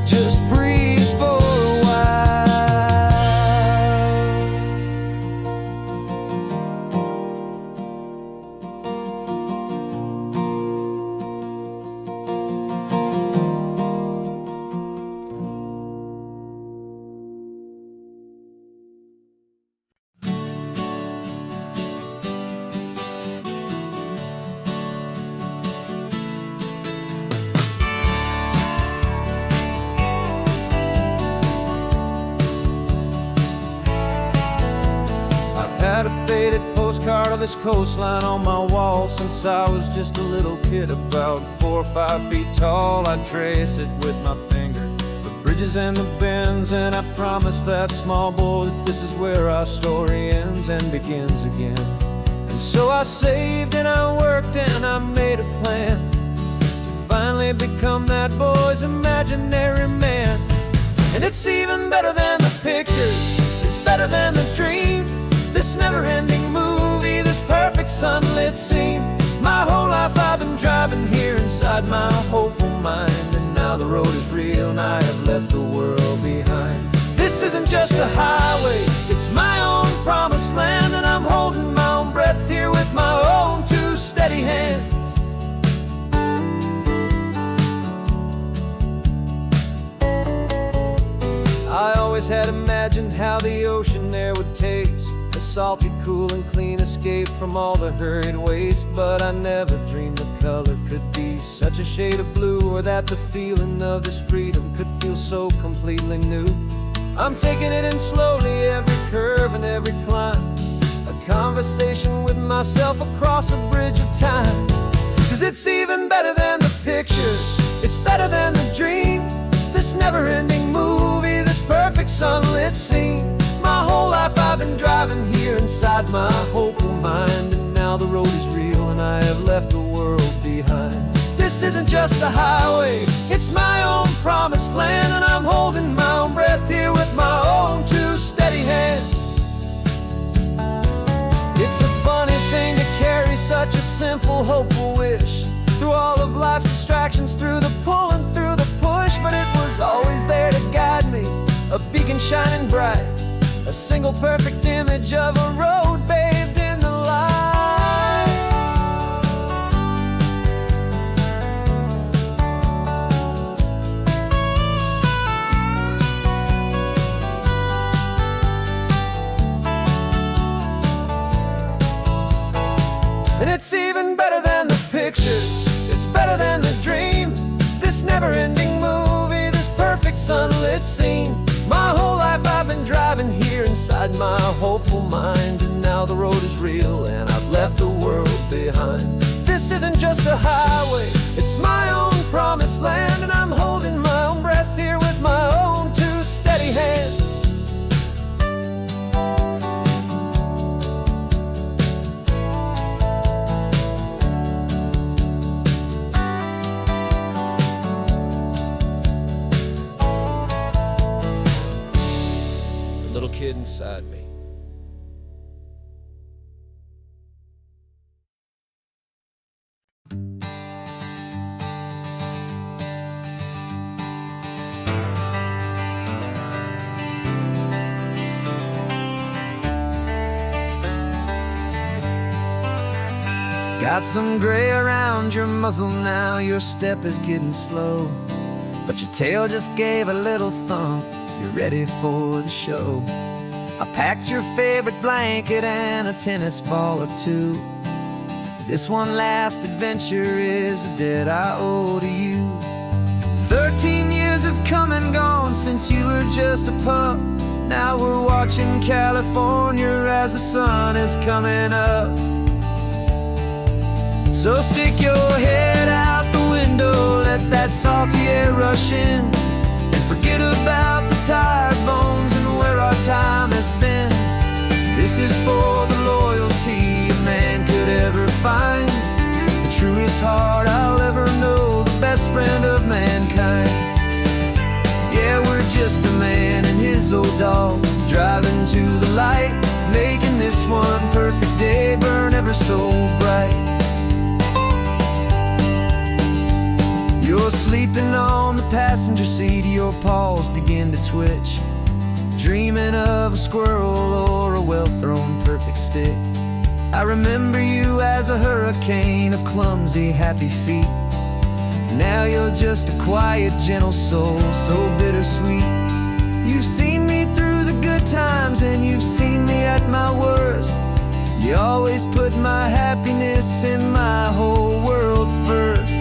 just breathe for a while. Had a faded postcard of this coastline on my wall since I was just a little kid, about 4 or 5 feet tall. I trace it with my finger, the bridges and the bends, and I promised that small boy that this is where our story ends and begins again. And so I saved and I worked and I made a plan to finally finally become that boy's imaginary man. And it's even better than the pictures, it's better than the dream. This never-ending movie, this perfect sunlit scene. My whole life I've been driving here inside my hopeful mind, and now the road is real and I have left the world behind. This isn't just a highway, it's my own promised land, and I'm holding my own breath here with my own two steady hands. I always had imagined how the ocean air would taste, a salty, cool and clean escape from all the hurried waste. But I never dreamed the color could be such a shade of blue, or that the feeling of this freedom could feel so completely new. I'm taking it in slowly, every curve and every climb, a conversation with myself across a bridge of time. 'Cause it's even better than the pictures, it's better than the dream. This never-ending movie, this perfect sunlit scene. My whole life I've been driving here inside my hopeful mind, and now the road is real and I have left the world behind. This isn't just a highway, it's my own promised land, and I'm holding my own breath here with my own two steady hands. It's a funny thing to carry such a simple, hopeful wish through all of life's distractions, through the pull and through the push. But it was always there to guide me, a beacon shining bright, a single perfect image of a road bathed in the light. And it's even better than the pictures, it's better than the dream. This never-ending movie, this perfect sunlit scene. My whole life I've been driving here inside my hopeful mind, and now the road is real and I've left the world behind. This isn't just a highway, it's my own promised land, and I'm holding my own breath here with my own two steady hands. Little kid inside me. Got some gray around your muzzle now, your step is getting slow, but your tail just gave a little thump. You're ready for the show. I packed your favorite blanket and a tennis ball or two. This one last adventure is a debt I owe to you. 13 years have come and gone since you were just a pup. Now we're watching California as the sun is coming up. So stick your head out the window, let that salty air rush in, and forget about the tired bones and where our time has been. This is for the loyalty a man could ever find, the truest heart I'll ever know, the best friend of mankind. Yeah, we're just a man and his old dog, driving to the light, making this one perfect day burn ever so bright. You're sleeping on the passenger seat, your paws begin to twitch, dreaming of a squirrel or a well-thrown perfect stick. I remember you as a hurricane of clumsy, happy feet. Now you're just a quiet, gentle soul, so bittersweet. You've seen me through the good times and you've seen me at my worst. You always put my happiness and my whole world first.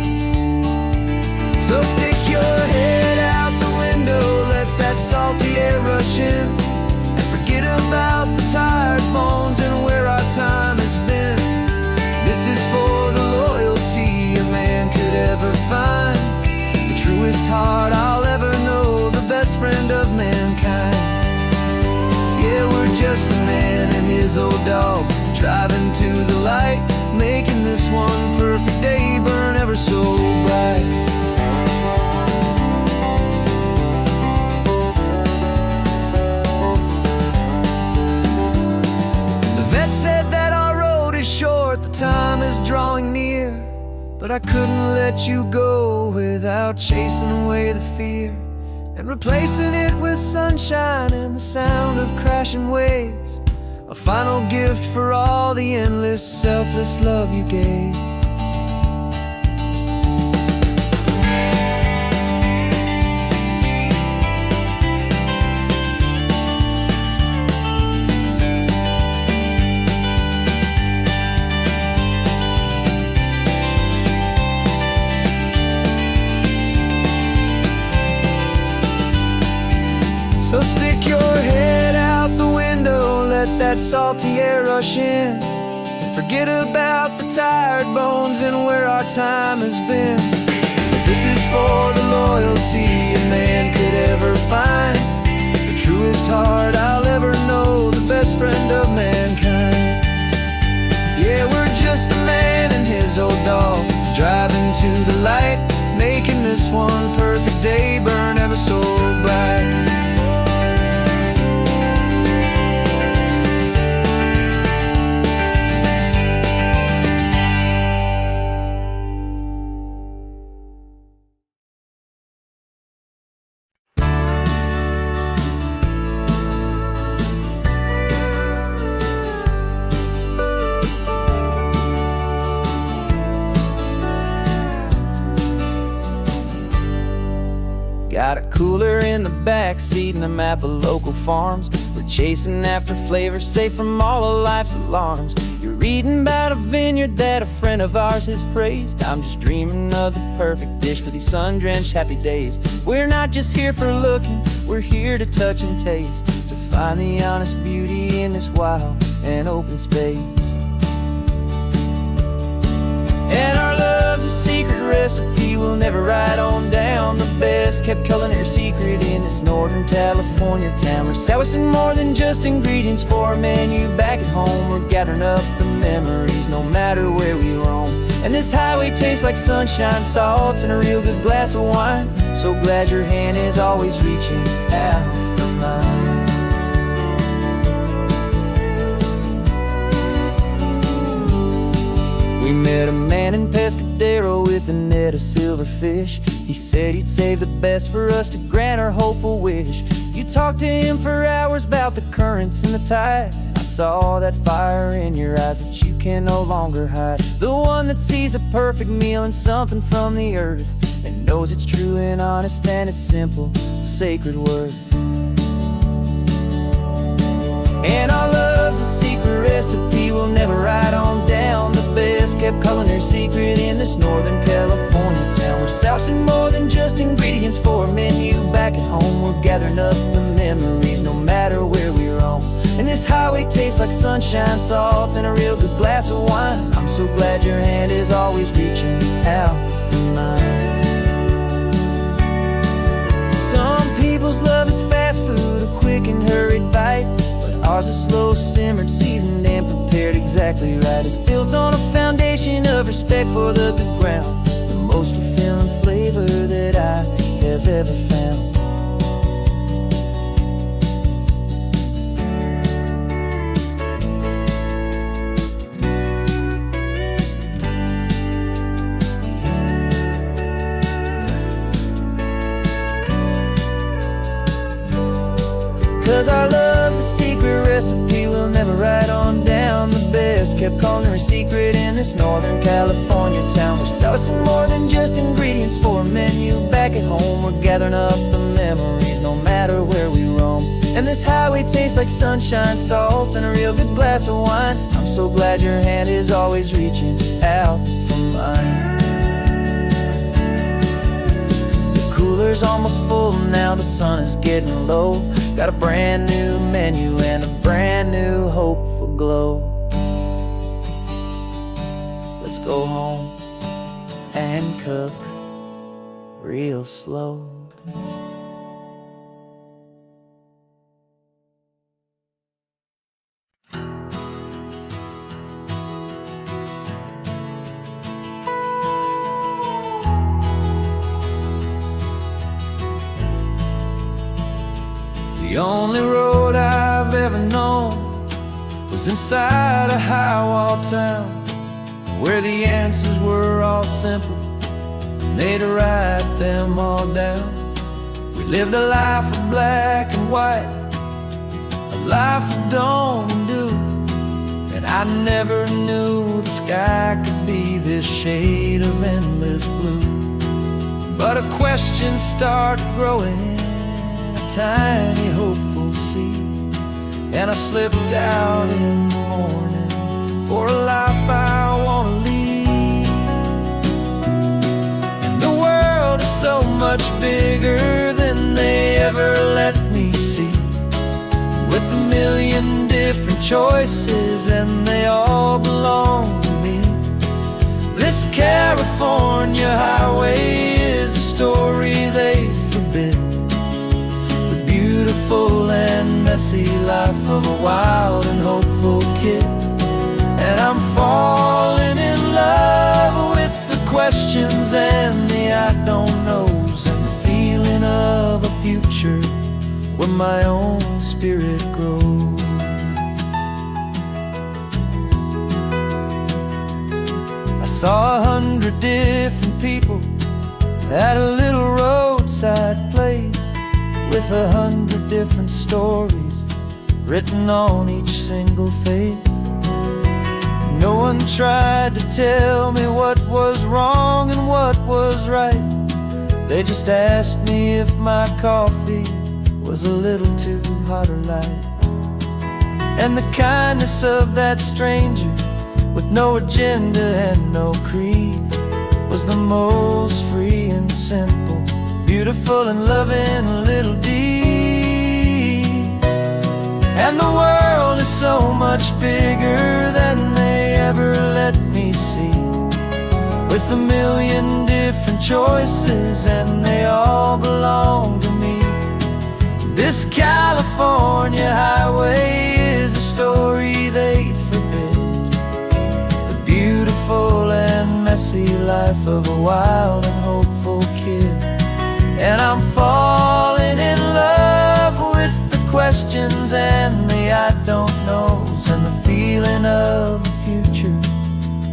So stick your head out the window, let that salty air rush in, and forget about the tired bones and where our time has been. This is for the loyalty a man could ever find, the truest heart I'll ever know, the best friend of mankind. Yeah, we're just a man and his old dog, driving to the light, making this one perfect day burn ever so bright. but I couldn't let you go without chasing away the fear and replacing it with sunshine and the sound of crashing waves. A final gift for all the endless, selfless love you gave. So stick your head out the window, let that salty air rush in, and forget about the tired bones and where our time has been. This is for the loyalty a man could ever find, the truest heart I'll ever know, the best friend of mankind. Yeah, we're just a man and his old dog, driving to the light, making this one perfect day burn ever so bright. Got a cooler in the back seat and a map of local farms. We're chasing after flavors safe from all of life's alarms. You're reading about a vineyard that a friend of ours has praised. I'm just dreaming of the perfect dish for these sun-drenched happy days. We're not just here for looking, we're here to touch and taste, to find the honest beauty in this wild and open space. And our love's a secret recipe we'll never write on down. The best kept culinary secret in this Northern California town. We're sourcing more than just ingredients for a menu back at home. We're gathering up the memories no matter where we roam. And this highway tastes like sunshine, salt, and a real good glass of wine. So glad your hand is always reaching out for mine. We met a man in Pescadero with a net of silverfish. He said he'd save the best for us to grant our hopeful wish. You talked to him for hours about the currents and the tide. I saw that fire in your eyes that you can no longer hide. The one that sees a perfect meal in something from the earth, and knows it's true and honest and it's simple, sacred worth. And our love's a secret recipe we'll never write on down. The best kept culinary secret in this Northern California town. We're sourcing more than just ingredients for a menu back at home. We're gathering up the memories no matter where we roam. And this highway tastes like sunshine, salt, and a real good glass of wine. I'm so glad your hand is always reaching out for mine. Some people's love is fast food, a quick and hurried bite. Ours is slow simmered, seasoned and prepared exactly right. It's built on a foundation of respect for the good ground, the most fulfilling flavor that I have ever found. 'Cause our love's a secret recipe we'll never write on down. The best kept culinary secret in this Northern California town. We're sourcing more than just ingredients for a menu back at home. We're gathering up the memories no matter where we roam. And this highway tastes like sunshine, salt, and a real good glass of wine. I'm so glad your hand is always reaching out for mine. The cooler's almost full now, the sun is getting low. Got a brand new menu and a brand new hopeful glow. Let's go home and cook real slow. The only road I've ever known was inside a high-wall town, where the answers were all simple, and they'd write them all down. We lived a life of black and white, a life of dawn and dew, and I never knew the sky could be this shade of endless blue. But a question started growing, a tiny hopeful seed, and I slipped out in the morning for a life I want to lead. And the world is so much bigger than they ever let me see, with a million different choices and they all belong to me. This California highway is a story they forbid, the beautiful and messy life of a wild and hopeful kid. And I'm falling in love with the questions and the I don't knows, and the feeling of a future where my own spirit grows. I saw 100 different people at a little roadside place, with 100 different stories written on each single face. No one tried to tell me what was wrong and what was right. They just asked me if my coffee was a little too hot or light. And the kindness of that stranger, with no agenda and no creed, was the most free and simple, beautiful and loving little deed. And the world is so much bigger than they ever let me see, with a million different choices and they all belong to me. This California highway is a story they'd forbid, the beautiful and messy life of a wild and hopeful kid. And I'm falling in love with the questions and the I don't knows, and the feeling of a future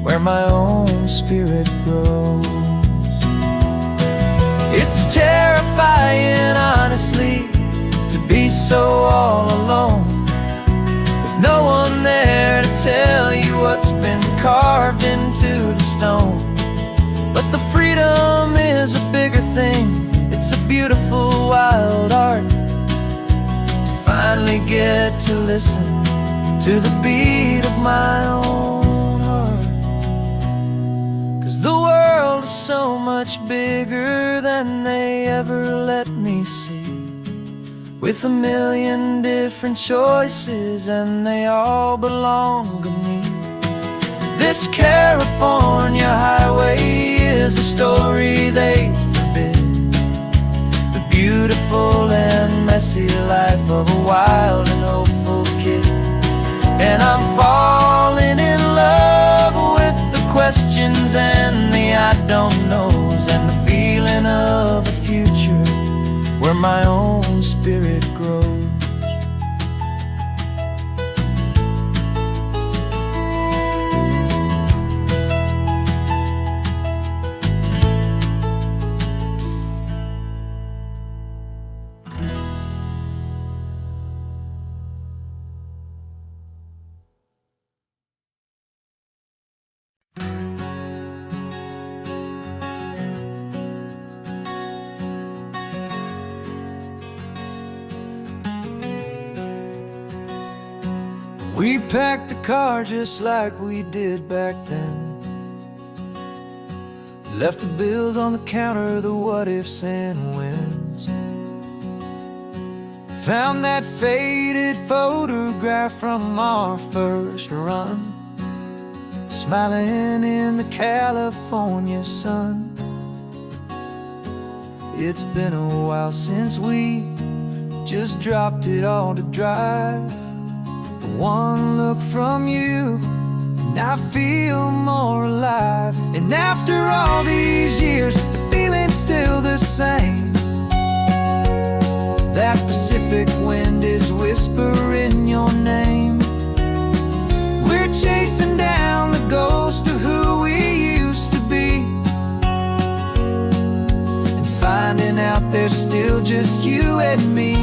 where my own spirit grows. It's terrifying, honestly, to be so all alone, with no one there to tell you what's been carved into the stone. But the freedom is a bigger thing, it's a beautiful wild art, to finally get to listen to the beat of my own heart. 'Cause the world is so much bigger than they ever let me see, with a million different choices and they all belong to me. This California highway is a story they forbid, the beautiful and messy life of a wild and hopeful kid. And I'm falling in love with the questions and the I don't knows, and the feeling of a future where my own spirit grows. We packed the car just like we did back then, left the bills on the counter, the what ifs and whens. Found that faded photograph from our first run, smiling in the California sun. It's been a while since we just dropped it all to drive. One look from you and I feel more alive. And after all these years, the feeling's still the same. That Pacific wind is whispering your name. We're chasing down the ghost of who just you and me,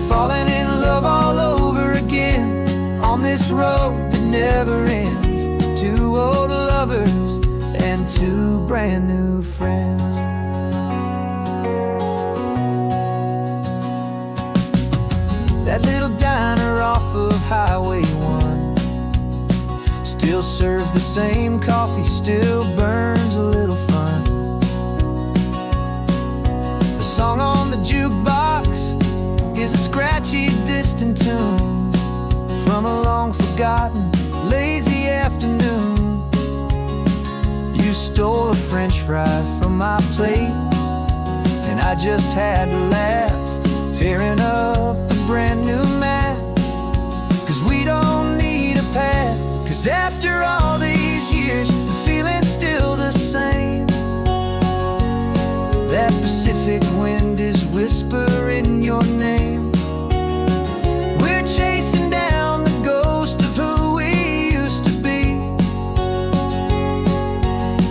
falling in love all over again on this road that never ends. Two old lovers and two brand new friends. That little diner off of Highway 1 still serves the same coffee, still burns a little fun. The song on the jukebox is a scratchy, distant tune from a long-forgotten, lazy afternoon. You stole a French fry from my plate, and I just had to laugh, tearing up the brand new map. 'Cause we don't need a path, 'cause after all these years, the feeling's still the same. That Pacific wind is whispering your name. We're chasing down the ghost of who we used to be,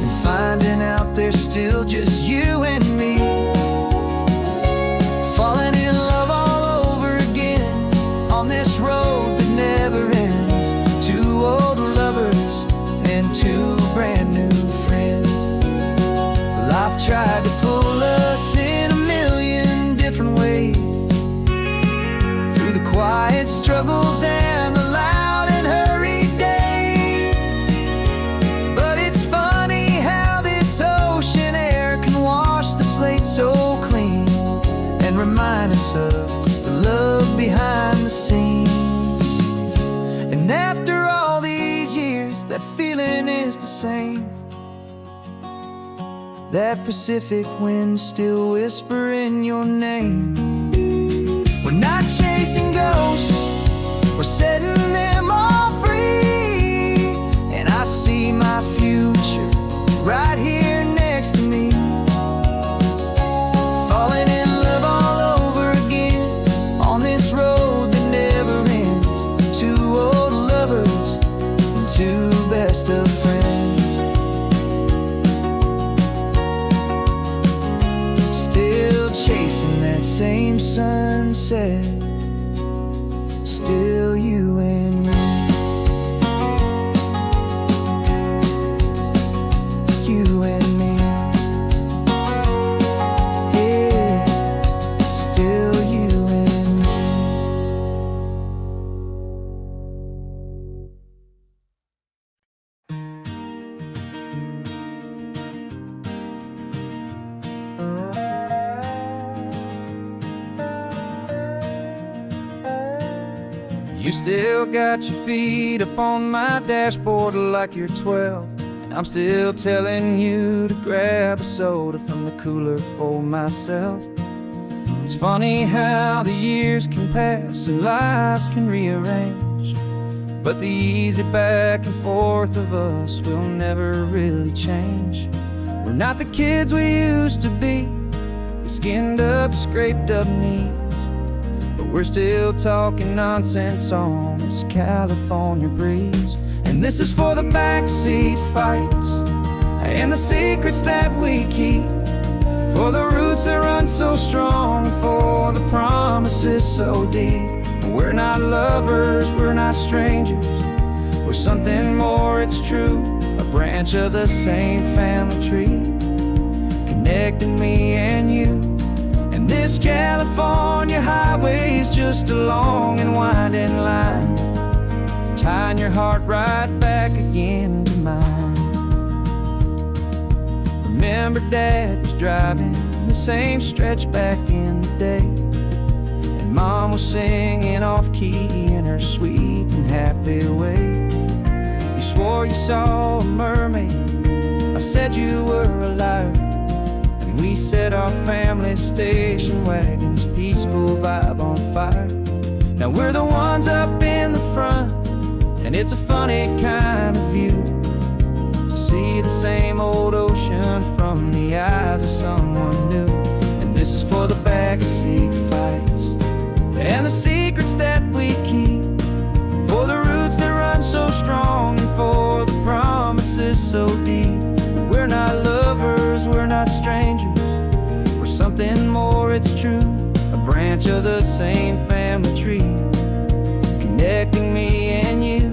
and finding out there's still just you and me, falling in love all over again on this road that never ends. Two old lovers and two brand new friends. Life tried to pull us in a million different ways, through the quiet struggles and the loud and hurried days. But it's funny how this ocean air can wash the slate so clean, and remind us of the love behind the scenes. And after all these years, that feeling is the same. That Pacific wind still whispering your name. We're not chasing ghosts, we're setting them all free. And I see my future right here next to me, falling in love all over again on this road that never ends. Two old lovers and two best of friends. Still chasing that same sunset, still you and me. You and me. Yeah, still you and me. You still got your feet up on my dashboard like you're 12, and I'm still telling you to grab a soda from the cooler for myself. It's funny how the years can pass and lives can rearrange, but the easy back and forth of us will never really change. We're not the kids we used to be, with skinned up, scraped up knees, but we're still talking nonsense on this California breeze. And this is for the backseat fights and the secrets that we keep, for the roots that run so strong, for the promises so deep. We're not lovers, we're not strangers, we're something more, it's true. A branch of the same family tree, connecting me and you. And this California highway is just a long and winding line, tying your heart right back again to mine. Remember Dad was driving the same stretch back in the day, and Mom was singing off-key in her sweet and happy way. You swore you saw a mermaid, I said you were a liar, and we set our family station wagon's peaceful vibe on fire. Now we're the ones up in the front, and it's a funny kind of view to see the same old ocean from the eyes of someone new. And this is for the backseat fights and the secrets that we keep, for the roots that run so strong, and for the promises so deep. We're not lovers, we're not strangers, we're something more it's true, a branch of the same family tree, connecting me and you.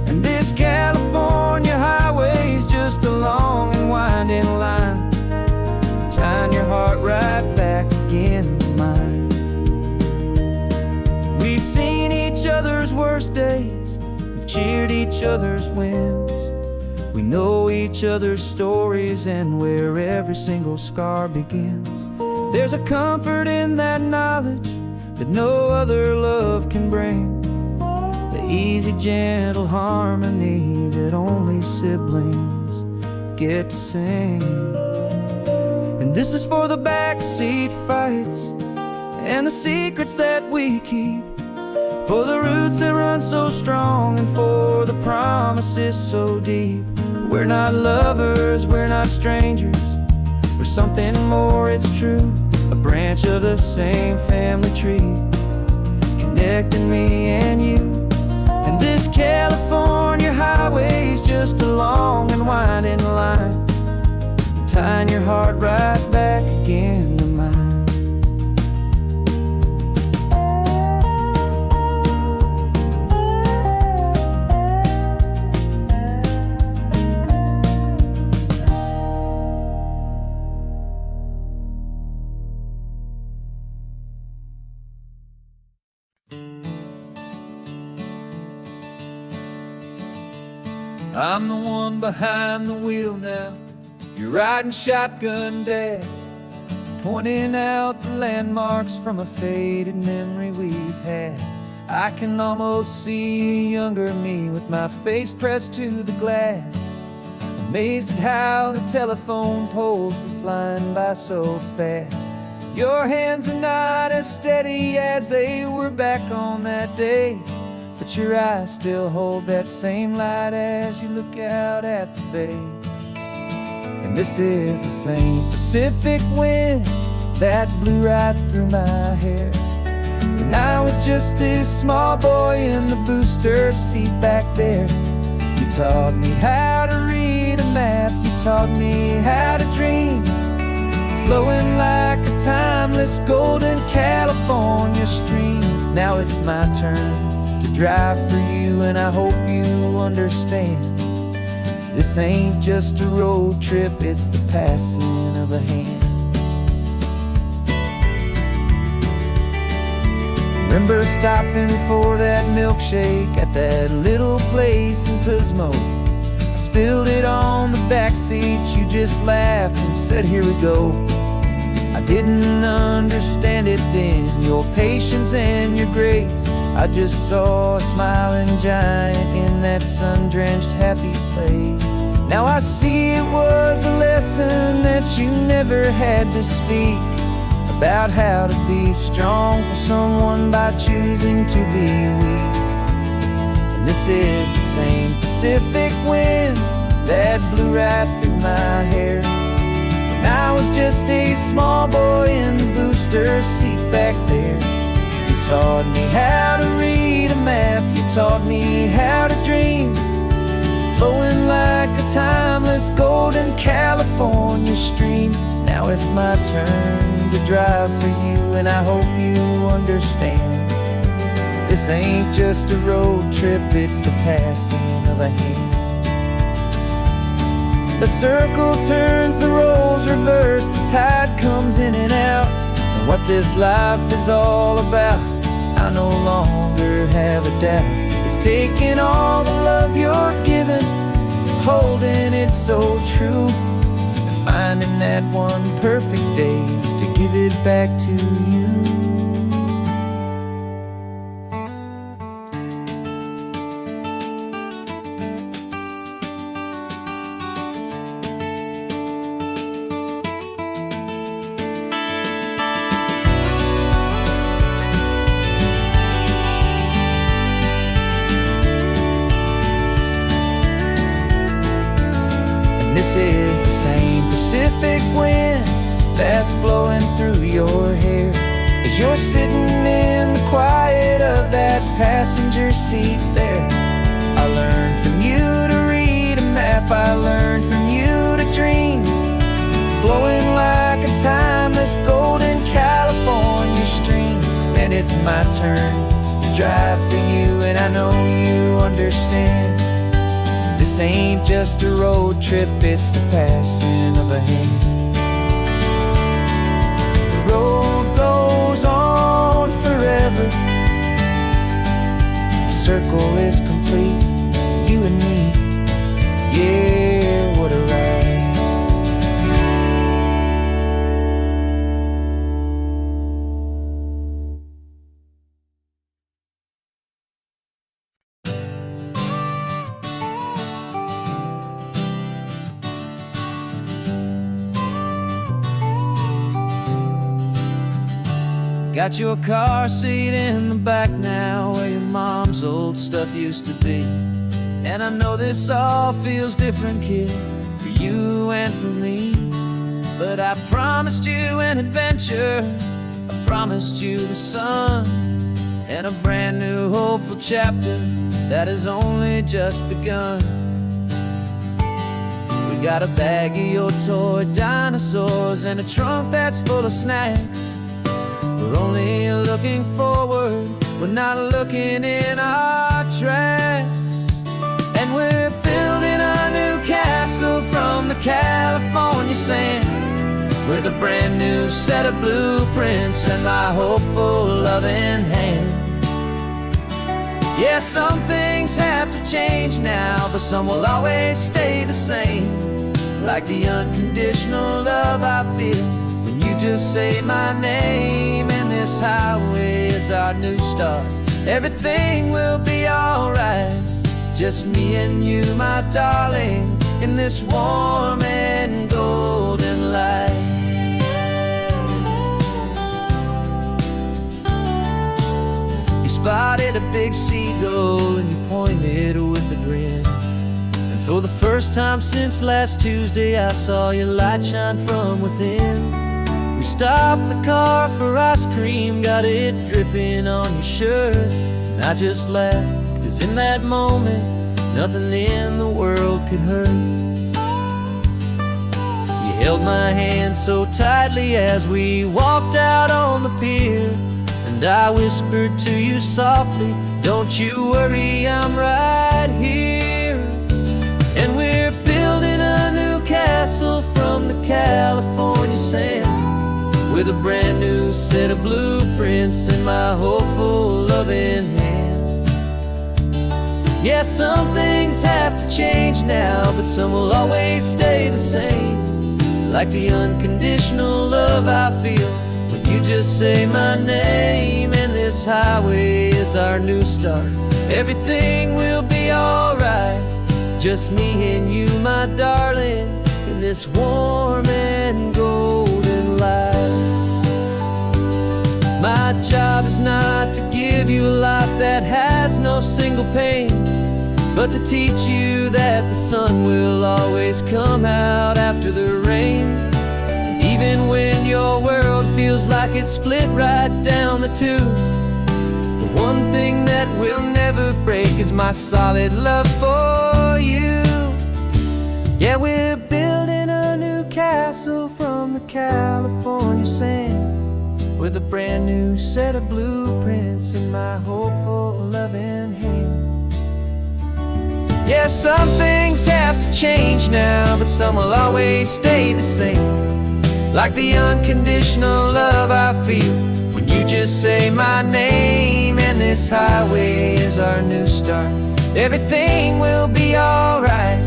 And this California highway's just a long and winding line, tying your heart right back again to mine. We've seen each other's worst days, we've cheered each other's wins. We know each other's stories and where every single scar begins. There's a comfort in that knowledge that no other love can bring, the easy, gentle harmony that only siblings get to sing. And this is for the backseat fights and the secrets that we keep, for the roots that run so strong and for the promises so deep. We're not lovers, we're not strangers, we're something more, it's true, a branch of the same family tree, connecting me and you. And this California highway's just a long and winding line, tying your heart right back again to mine. I'm the one behind the wheel now, you're riding shotgun, Dad, pointing out the landmarks from a faded memory we've had. I can almost see a younger me with my face pressed to the glass, amazed at how the telephone poles were flying by so fast. Your hands are not as steady as they were back on that day, but your eyes still hold that same light as you look out at the bay. And this is the same Pacific wind that blew right through my hair when I was just a small boy in the booster seat back there. You taught me how to read a map, you taught me how to dream, flowing like a timeless golden California stream. Now it's my turn to drive for you, and I hope you understand, this ain't just a road trip, it's the passing of a hand. Remember stopping for that milkshake at that little place in Pismo? I spilled it on the back seat, you just laughed and said, here we go. I didn't understand it then, your patience and your grace. I just saw a smiling giant in that sun-drenched happy place. Now I see it was a lesson that you never had to speak, about how to be strong for someone by choosing to be weak. And this is the same Pacific wind that blew right through my hair when I was just a small boy in the booster seat back there. You taught me how to read a map, you taught me how to dream, flowing like a timeless golden California stream. Now it's my turn to drive for you, and I hope you understand, this ain't just a road trip, it's the passing of a hand. The circle turns, the roles reverse, the tide comes in and out, and what this life is all about, I no longer have a doubt. It's taking all the love you're giving, holding it so true, and finding that one perfect day to give it back to you. This is the same Pacific wind that's blowing through your hair as you're sitting in the quiet of that passenger seat there. I learned from you to read a map, I learned from you to dream, flowing like a timeless golden California it's my turn to drive for you, and I know you understand. This ain't just a road trip, it's the passing of a hand. The road goes on forever. The circle is complete, you and me. Yeah, what a ride. Got your car seat in the back now, where your mom's old stuff used to be. And I know this all feels different, kid, for you and for me. But I promised you an adventure, I promised you the sun, and a brand new hopeful chapter that has only just begun. We got a bag of your toy dinosaurs and a trunk that's full of snacks. We're only looking forward, we're not looking in our tracks. And we're building a new castle from the California sand, with a brand new set of blueprints and my hopeful loving hand. Yeah, some things have to change now, but some will always stay the same. Like the unconditional love I feel when you just say my name. And this highway is our new start. Everything will be alright, just me and you, my darling, in this warm and golden light. You spotted a big seagull and you pointed with a grin. And for the first time since last Tuesday, I saw your light shine from within. We stopped the car for ice cream, got it dripping on your shirt. And I just laughed, 'cause in that moment, nothing in the world could hurt. You held my hand so tightly as we walked out on the pier, and I whispered to you softly, don't you worry, I'm right here. And we're building a new castle from the California sand, with a brand new set of blueprints in my hopeful loving hand. Yeah, some things have to change now, but some will always stay the same. Like the unconditional love I feel when you just say my name. And this highway is our new start. Everything will be alright, just me and you, my darling, in this warm and golden light. My job is not to give you a life that has no single pain, but to teach you that the sun will always come out after the rain. And even when your world feels like it's split right down the two, the one thing that will never break is my solid love for you. Yeah, we're building a new castle from the California sand, with a brand new set of blueprints in my hopeful loving hand. Yeah, some things have to change now, but some will always stay the same. Like the unconditional love I feel when you just say my name. And this highway is our new start. Everything will be alright,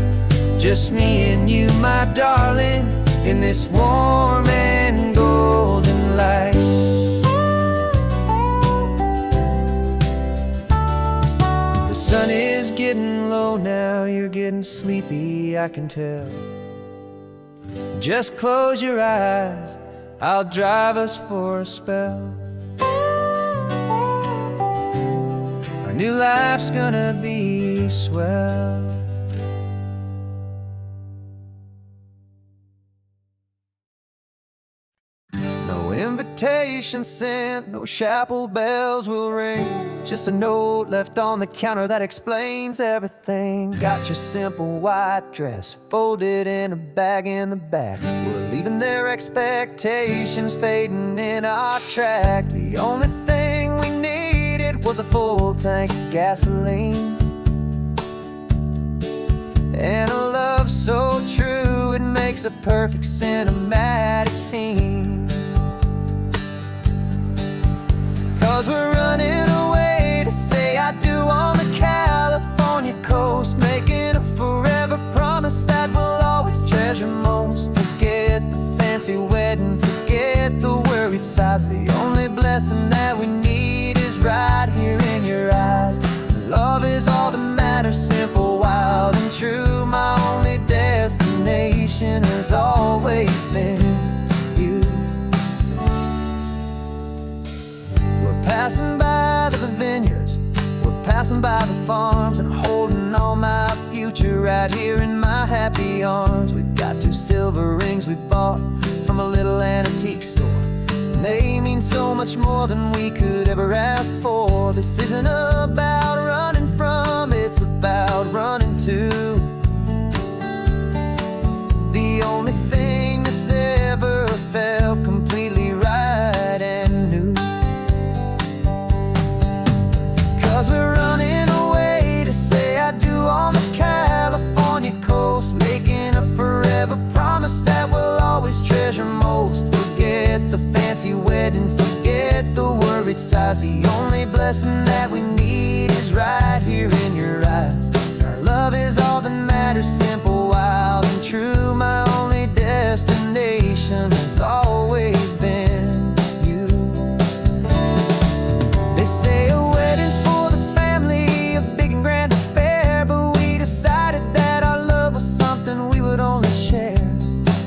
just me and you, my darling, in this warm and golden light. The sun is getting low now, you're getting sleepy, I can tell. Just close your eyes, I'll drive us for a spell. Our new life's gonna be swell. No invitation sent, no chapel bells will ring, just a note left on the counter that explains everything. Got your simple white dress folded in a bag in the back. We're leaving their expectations fading in our track. The only thing we was a full tank of gasoline, and a love so true it makes a perfect cinematic scene. 'Cause we're running away to say I do on the California coast, making a forever promise that we'll always treasure most. Forget the fancy wedding, forget the worried sighs. The only blessing that we need is right here in your eyes. Love is all that matters, simple, wild, and true. My only destination has always been you. We're passing by the vineyards, we're passing by the farms, and holding on my future right here in my happy arms. We've got 2 silver rings we bought from a little antique store, and they mean so much more than we could ever ask for. This isn't about running from, it's about running to the only thing that's ever felt completely right and new. 'Cause we're running away to say I do on the California coast, making a forever promise that we'll always treasure most. Forget the fancy wedding, forget the worried sighs. The only blessing that we need is right here in your eyes. Our love is all that matters, simple, wild, and true. My only destination has always been you. They say a wedding's for the family, a big and grand affair, but we decided that our love was something we would only share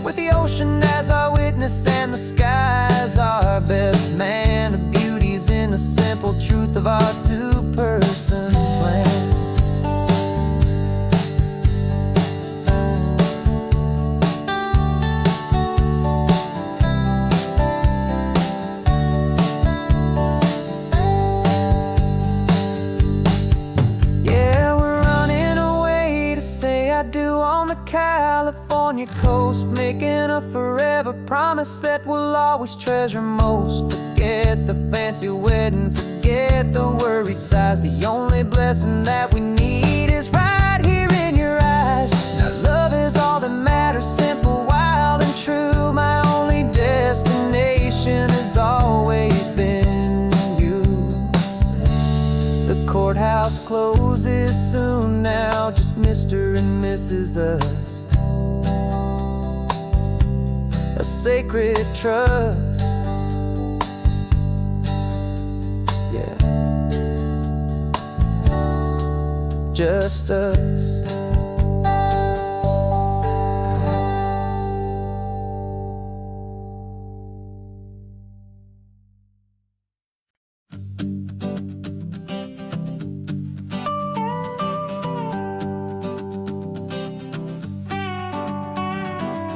with the ocean as our witness and the sky as our best man. The beauty's in the simple truth of our 2-person plan. Yeah, we're running away to say I do on the California coast, making a forever promise that we'll always treasure most. Forget the fancy wedding, forget the worried sighs. The only blessing that we need is right here in your eyes. Now love is all that matters, simple, wild, and true. My only destination has always been you. The courthouse closes soon now, just Mr. and Mrs. Us, a sacred trust. Yeah, just us.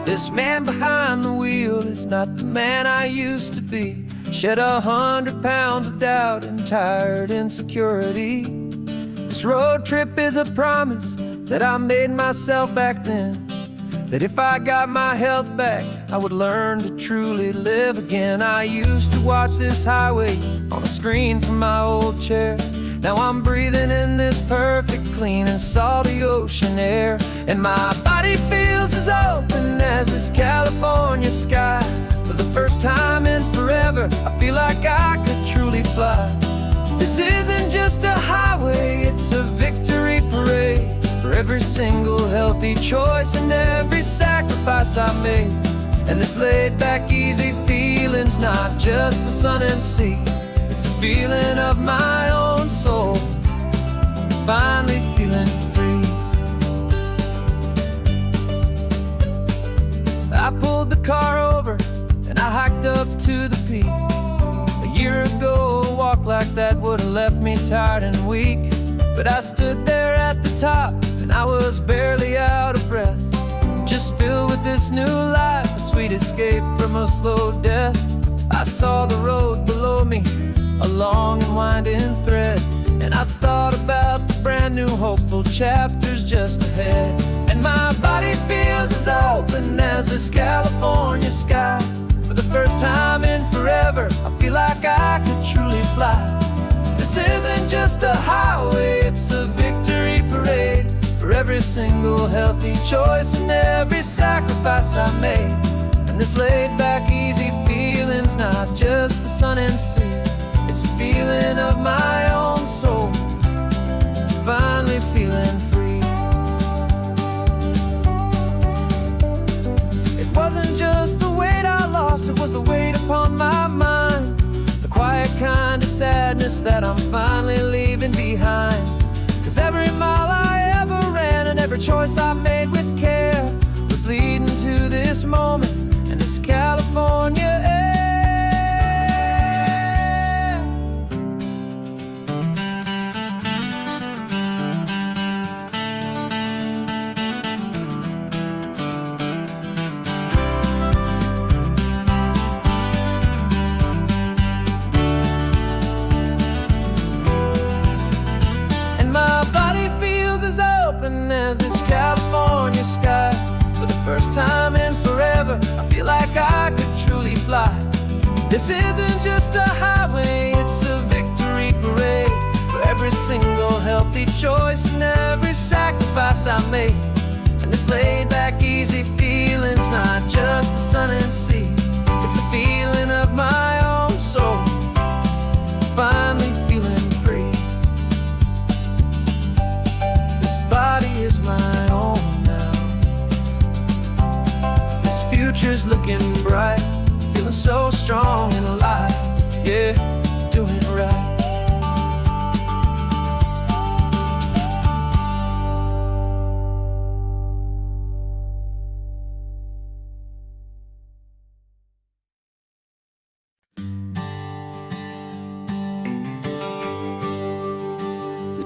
This man behind the wheel is not the man I used to be. Shed 100 pounds of doubt and tired insecurity. This road trip is a promise that I made myself back then, that if I got my health back, I would learn to truly live again. I used to watch this highway on a screen from my old chair. Now I'm breathing in this perfect, clean and salty ocean air, and my body feels as open as this California sky. For the first time in forever, I feel like I could truly fly. This isn't just a highway, it's a victory parade for every single healthy choice and every sacrifice I made. And this laid back, easy feeling's not just the sun and sea, it's the feeling of my own soul, finally feeling free. I pulled the car over and I hiked up to the peak. A year ago, a walk like that would've left me tired and weak, but I stood there at the top and I was barely out of breath, just filled with this new life, a sweet escape from a slow death. I saw the road below me, a long and winding thread, and I thought about the brand new hopeful chapters just ahead. And my body feels as open as this California sky. For the first time in forever, I feel like I could truly fly. This isn't just a highway, it's a victory parade for every single healthy choice and every sacrifice I made. And this laid back, easy feeling's not just the sun and sea, it's a feeling of my own soul, finally feeling free. It wasn't just the weight I lost, it was the weight upon my mind, the quiet kind of sadness that I'm finally leaving behind. 'Cause every mile I ever ran and every choice I made with care was leading to this moment and this California air. As this California sky, for the first time in forever, I feel like I could truly fly. This isn't just a highway, it's a victory parade for every single healthy choice and every sacrifice I made. And this laid back, easy feeling's not just the sun and sea, it's a feeling of my own soul, finally feeling free. Body is my own now. This future's looking bright, feeling so strong and alive. Yeah, doing it right.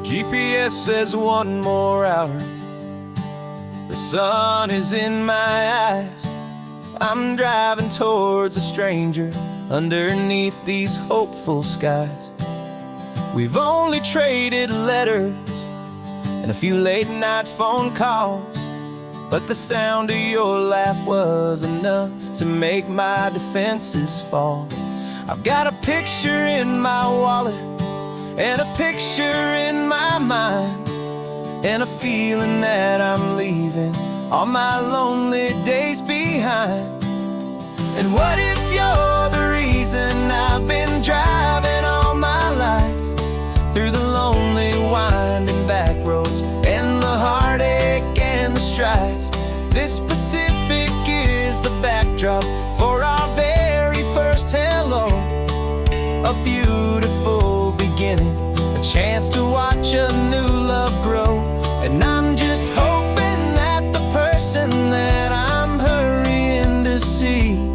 GPS says one more hour. The sun is in my eyes. I'm driving towards a stranger underneath these hopeful skies. We've only traded letters and a few late night phone calls, but the sound of your laugh was enough to make my defenses fall. I've got a picture in my wallet and a picture in my mind, and a feeling that I'm leaving all my lonely days behind. And what if you're the reason I've been driving all my life, through the lonely winding back roads and the heartache and the strife? This Pacific is the backdrop for our very first hello, a beautiful beginning, a chance to watch a new love grow. And I'm just hoping that the person that I'm hurrying to see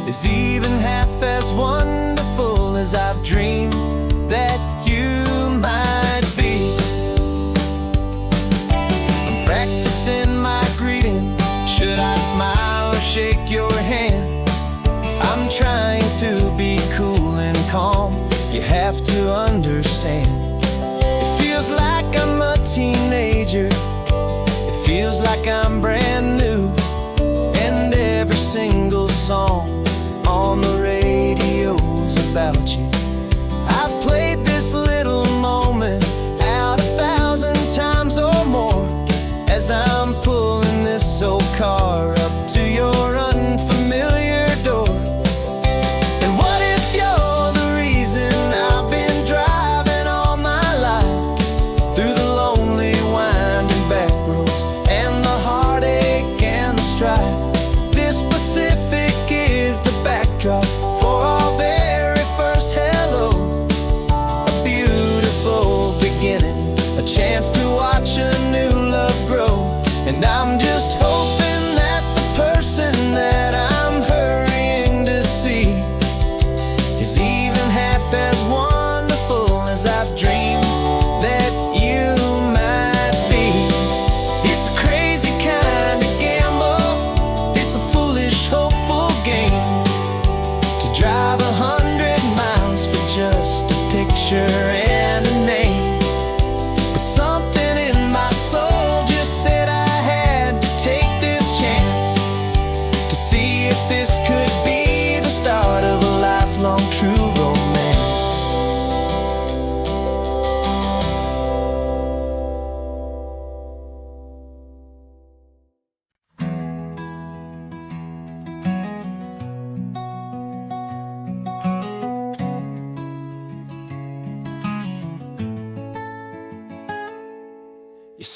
is even half as wonderful as I've dreamed that you might be. I'm practicing my greeting, should I smile or shake your hand? I'm trying to be cool and calm, you have to understand. It feels like I'm a teenager, it feels like I'm brand new, and every single song on the radio's about you. I've played this little moment out 1,000 times or more, as I'm pulling this old car up to your unfamiliar door. And what if you're the reason I've been driving all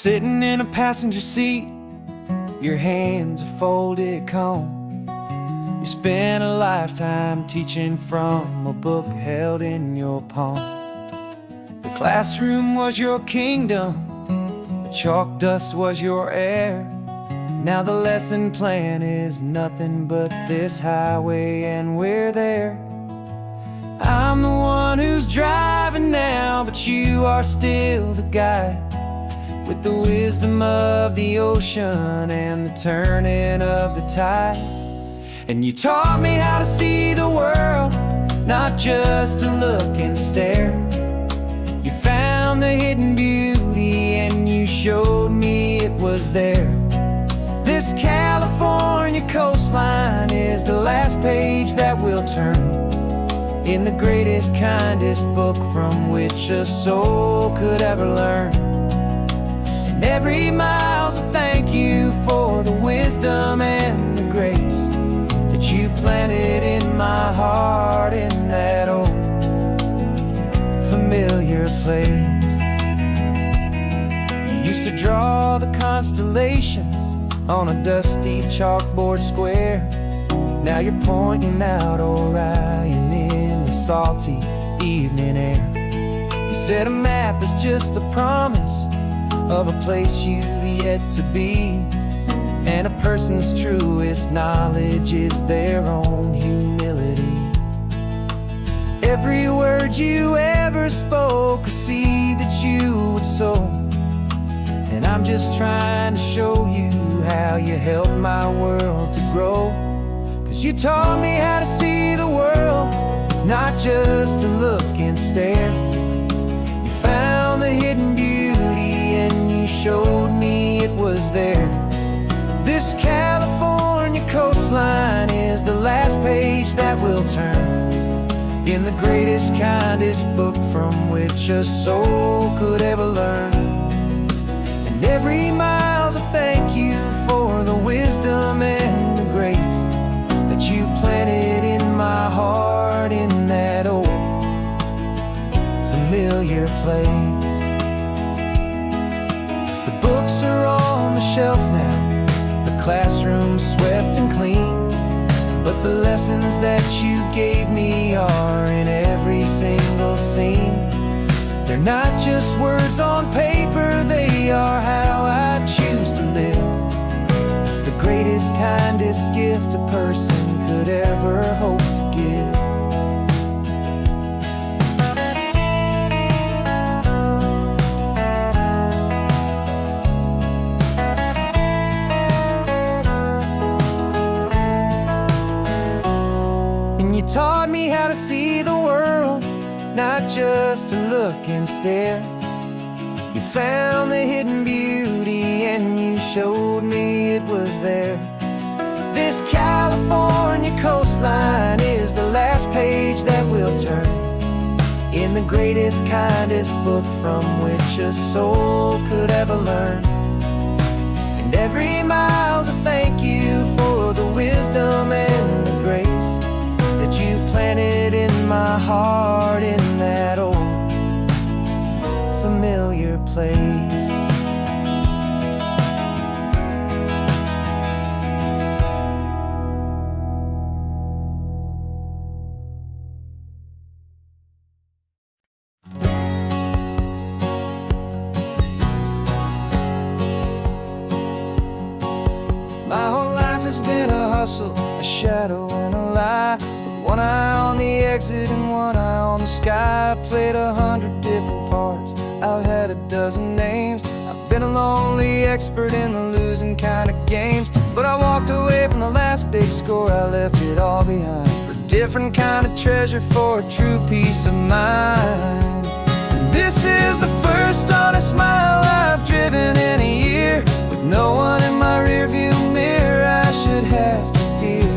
Sitting in a passenger seat, your hands are folded calm. You spent a lifetime teaching from a book held in your palm. The classroom was your kingdom, the chalk dust was your air. Now the lesson plan is nothing but this highway and we're there. I'm the one who's driving now, but you are still the guide, with the wisdom of the ocean and the turning of the tide. And you taught me how to see the world, not just to look and stare. You found the hidden beauty and you showed me it was there. This California coastline is the last page that we'll turn in the greatest, kindest book from which a soul could ever learn. And every mile's a thank you for the wisdom and the grace that you planted in my heart in that old familiar place. You used to draw the constellations on a dusty chalkboard square. Now you're pointing out Orion in the salty evening air. You said a map is just a promise of a place you've yet to be, and a person's truest knowledge is their own humility. Every word you ever spoke, a seed that you would sow, and I'm just trying to show you how you helped my world to grow. 'Cause you taught me how to see the world, not just to look and stare. You found the hidden beauty and you showed me it was there. This California coastline is the last page that we'll turn in the greatest, kindest book from which a soul could ever learn. And every mile's a thank you for the wisdom and the grace that you planted in my heart in that old familiar place. The books are on the shelf now, the classroom swept and clean, but the lessons that you gave me are in every single scene. They're not just words on paper, they are how I choose to live. The greatest, kindest gift a person could ever hope to give. And you taught me how to see the world, not just to look and stare. You found the hidden beauty and you showed me it was there. This California coastline is the last page that we'll turn in the greatest, kindest book from which a soul could ever learn. And every mile's a thank you for the wisdom and the grace that you planted in my heart in that old familiar place. My whole life has been a hustle, a shadow and a lie, with one eye on the exit and one eye on the sky. I played 100 different parts, I've had a dozen names. I've been a lonely expert in the losing kind of games, but I walked away from the last big score, I left it all behind for a different kind of treasure, for a true peace of mind. And this is the first honest mile I've driven in a year, with no one in my rearview mirror I should have to fear.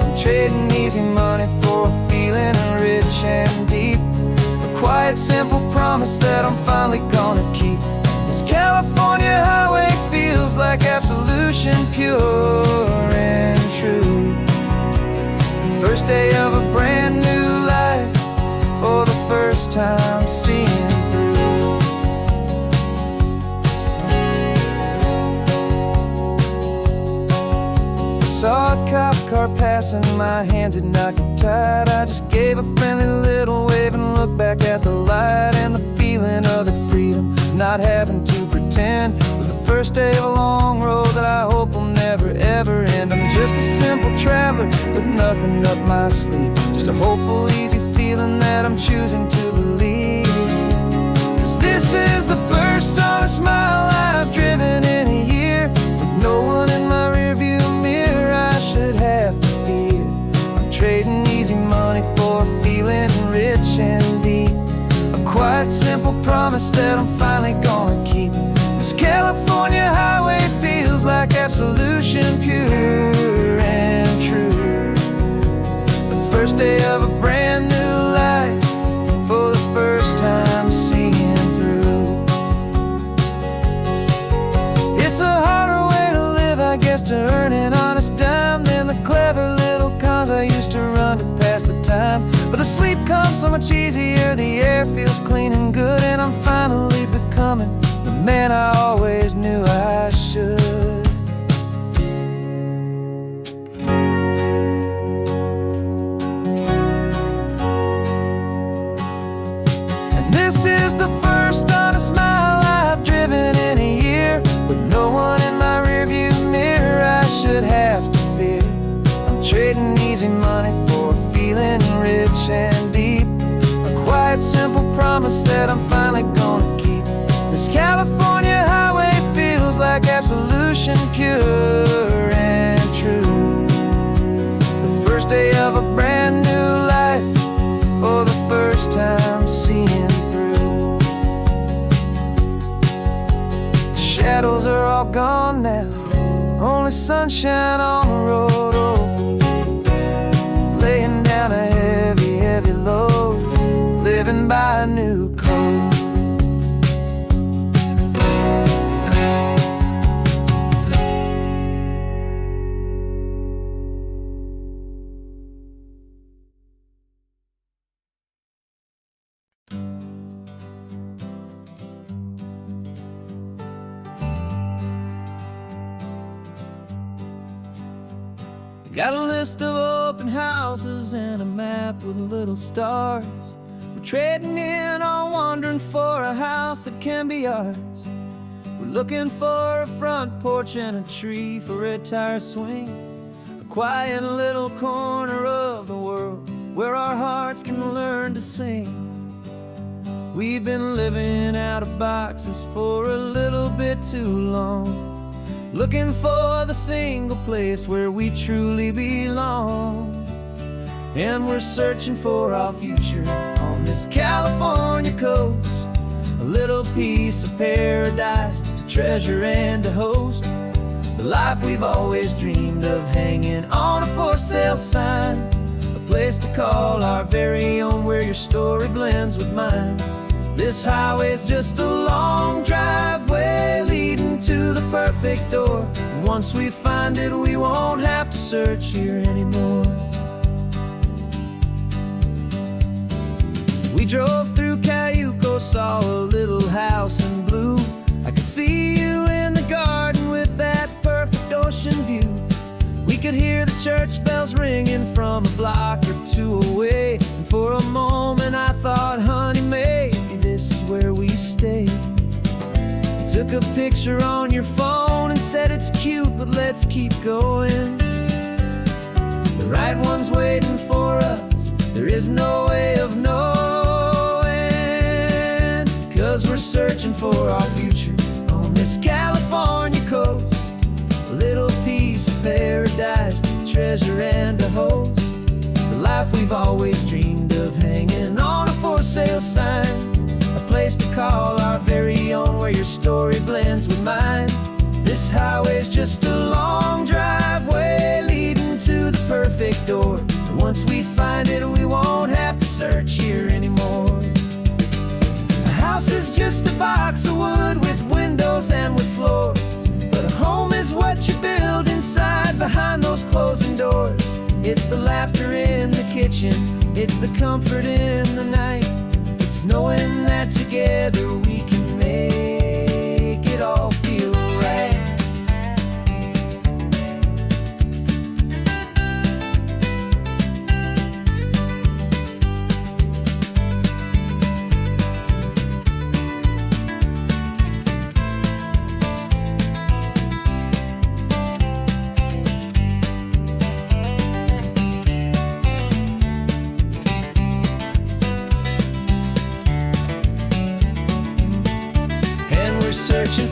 I'm trading easy money for a feeling rich and deep, a quiet, simple promise that I'm finally gonna keep. This California highway feels like absolution, pure and true. The first day of a brand new life, for the first time seeing through. car passing, my hands had not got tied. I just gave a friendly little wave and looked back at the light. And the feeling of the freedom, not having to pretend, was the first day of a long road that I hope will never ever end. I'm just a simple traveler with nothing up my sleeve, just a hopeful, easy feeling that I'm choosing to believe. 'Cause this is the first honest mile I've driven in a year, with no one in my rearview mirror I should have to fear. I'm trading easy money for a feeling rich and deep, a quiet, simple promise that I'm finally gonna keep. This California highway feels like absolution, pure and true. The first day of a brand new life, for the first time seeing through. It's a harder way to live, I guess, to earn an honest dime than the clever little cons I used to run to pass the time. But the sleep comes so much easier, the air feels clean and good, and I'm finally becoming the man I always knew I should. And this is the first honest mile I've driven in a year, with no one in my rearview mirror I should have to fear. I'm trading easy money for a feeling rich and deep, a quiet, simple promise that I'm finally gonna keep. This California highway feels like absolution, pure and true. The first day of a brand new life, for the first time seeing through. The shadows are all gone now, only sunshine on the road. Oh, laying down a heavy, heavy load, living by a new code. Got a list of open houses and a map with little stars. We're trading in or wandering for a house that can be ours. We're looking for a front porch and a tree for a tire swing, a quiet little corner of the world where our hearts can learn to sing. We've been living out of boxes for a little bit too long, looking for the single place where we truly belong. And we're searching for our future on this California coast, a little piece of paradise to treasure and to host, the life we've always dreamed of, hanging on a for sale sign, a place to call our very own, where your story blends with mine. This highway's just a long driveway leading to the perfect door, and once we find it, we won't have to search here anymore. We drove through Cayuco, saw a little house in blue. I could see you in the garden with that perfect ocean view. We could hear the church bells ringing from a block or two away, and for a moment I thought, honey, maybe this is where we stay. You took a picture on your phone and said it's cute, but let's keep going. The right one's waiting for us, there is no way of knowing, 'cause we're searching for our future on this California coast, a little piece of paradise to treasure and to host, the life we've always dreamed of, hanging on a for sale sign, a place to call our very own, where your story blends with mine. This highway's just a long driveway leading to the perfect door, and once we find it, we won't have to search here anymore. A house is just a box of wood with windows and with floors, but a home is what you build inside behind those closing doors. It's the laughter in the kitchen, it's the comfort in the night, it's knowing that together we can make it all feel right.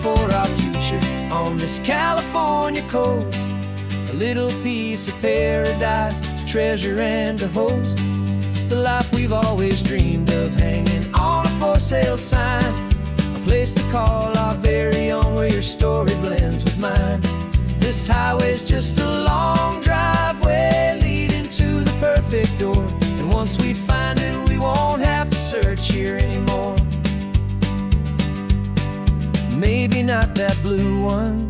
for our future on this California coast. A little piece of paradise to treasure and to host. The life we've always dreamed of, hanging on a for sale sign. A place to call our very own, where your story blends with mine. This highway's just a long driveway leading to the perfect door. And once we find it, we won't have to search here anymore. Maybe not that blue one,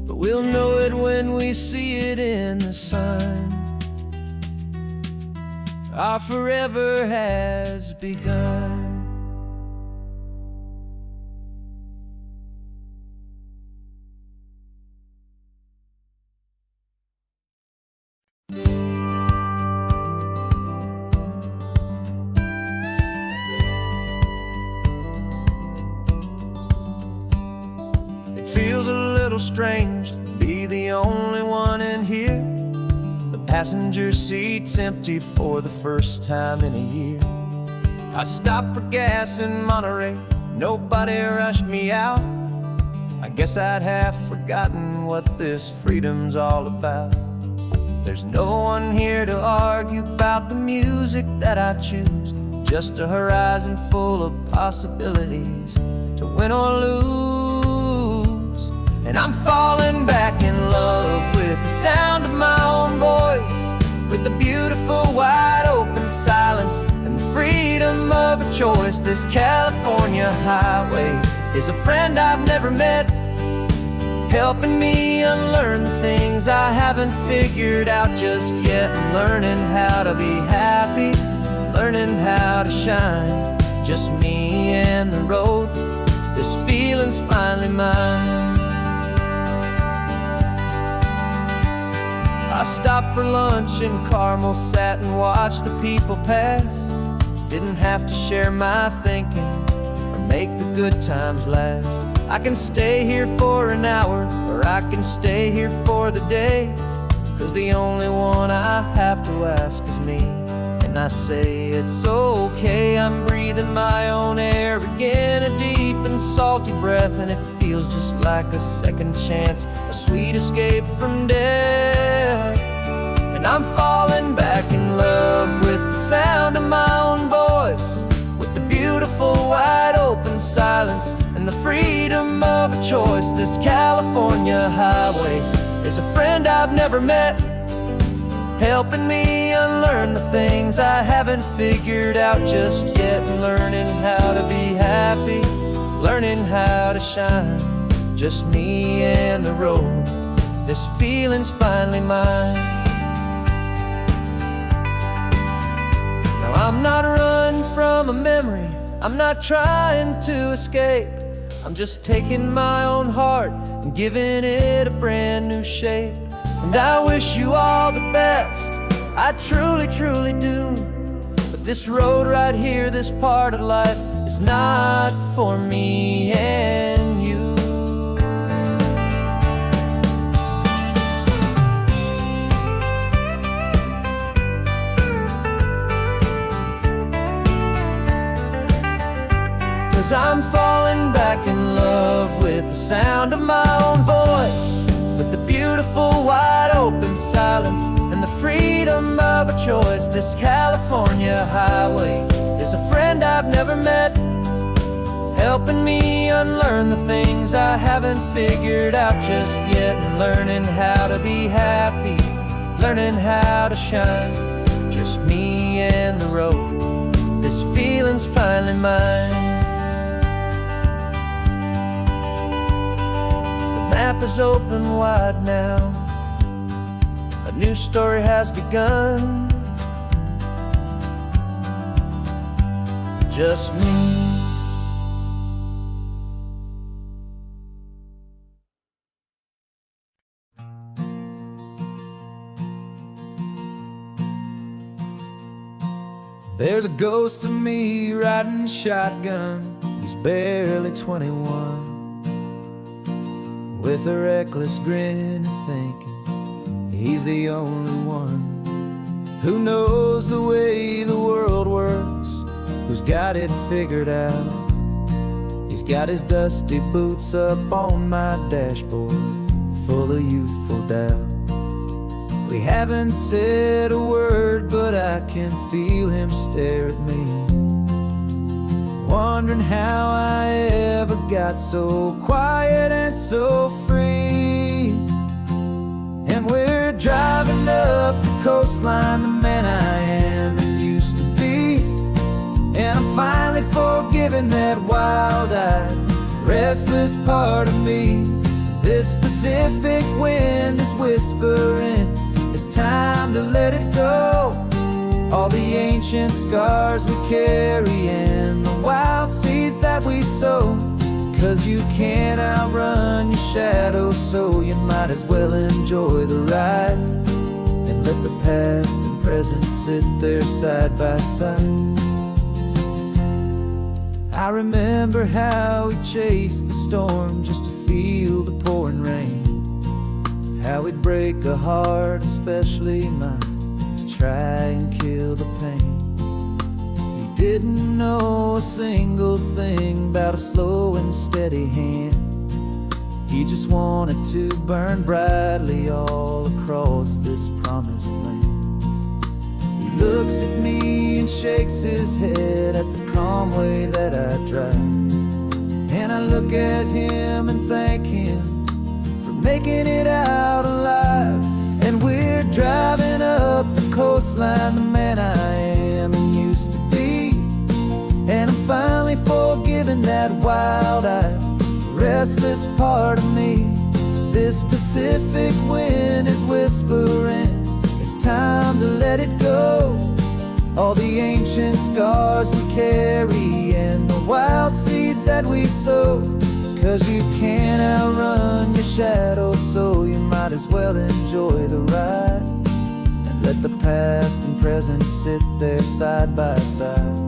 but we'll know it when we see it in the sun. Our forever has begun. It feels a little strange to be the only one in here. The passenger seat's empty for the first time in a year. I stopped for gas in Monterey, nobody rushed me out. I guess I'd half forgotten what this freedom's all about. There's no one here to argue about the music that I choose, just a horizon full of possibilities to win or lose. And I'm falling back in love with the sound of my own voice, with the beautiful wide open silence and the freedom of a choice. This California highway is a friend I've never met, helping me unlearn the things I haven't figured out just yet. I'm learning how to be happy, learning how to shine, just me and the road. This feeling's finally mine. I stopped for lunch in Carmel, sat and watched the people pass. Didn't have to share my thinking or make the good times last. I can stay here for an hour, or I can stay here for the day, 'cause the only one I have to ask is me. And I say it's okay, I'm breathing my own air again, a deep and salty breath, and it feels just like a second chance, a sweet escape from death. And I'm falling back in love with the sound of my own voice, with the beautiful wide open silence and the freedom of a choice. This California highway is a friend I've never met, helping me unlearn the things I haven't figured out just yet. Learning how to be happy, learning how to shine, just me and the road. This feeling's finally mine. Now I'm not running from a memory, I'm not trying to escape. I'm just taking my own heart and giving it a brand new shape. And I wish you all the best, I truly, truly do. But this road right here, this part of life, is not for me and you. 'Cause I'm falling back in love with the sound of my own voice, with the beautiful wide open silence and the freedom of a choice. This California highway is a friend I've never met, helping me unlearn the things I haven't figured out just yet. And learning how to be happy, learning how to shine, just me and the road. This feeling's finally mine. The map is open wide now, a new story has begun. Just me. There's a ghost of me riding shotgun. He's barely 21, with a reckless grin and thinking he's the only one who knows the way the world works, who's got it figured out. He's got his dusty boots up on my dashboard, full of youthful doubt. We haven't said a word, but I can feel him stare at me, wondering how I ever got so quiet and so free. And we're driving up the coastline, the man I am and used to be. And I'm finally forgiving that wild-eyed, restless part of me. This Pacific wind is whispering, it's time to let it go. All the ancient scars we carry and the wild seeds that we sow. 'Cause you can't outrun your shadow, so you might as well enjoy the ride and let the past and present sit there side by side. I remember how we chased the storm just to feel the pouring rain, how we'd break a heart, especially mine, to try and kill the pain. He didn't know a single thing about a slow and steady hand. He just wanted to burn brightly all across this promised land. He looks at me and shakes his head at the calm way that I drive, and I look at him and thank him for making it out alive. And we're driving up the coastline, the man I am and used to be. And I'm finally forgiving that wild-eyed, restless part of me. This Pacific wind is whispering, it's time to let it go. All the ancient scars we carry and the wild seeds that we sow. 'Cause you can't outrun your shadow, so you might as well enjoy the ride and let the past and present sit there side by side.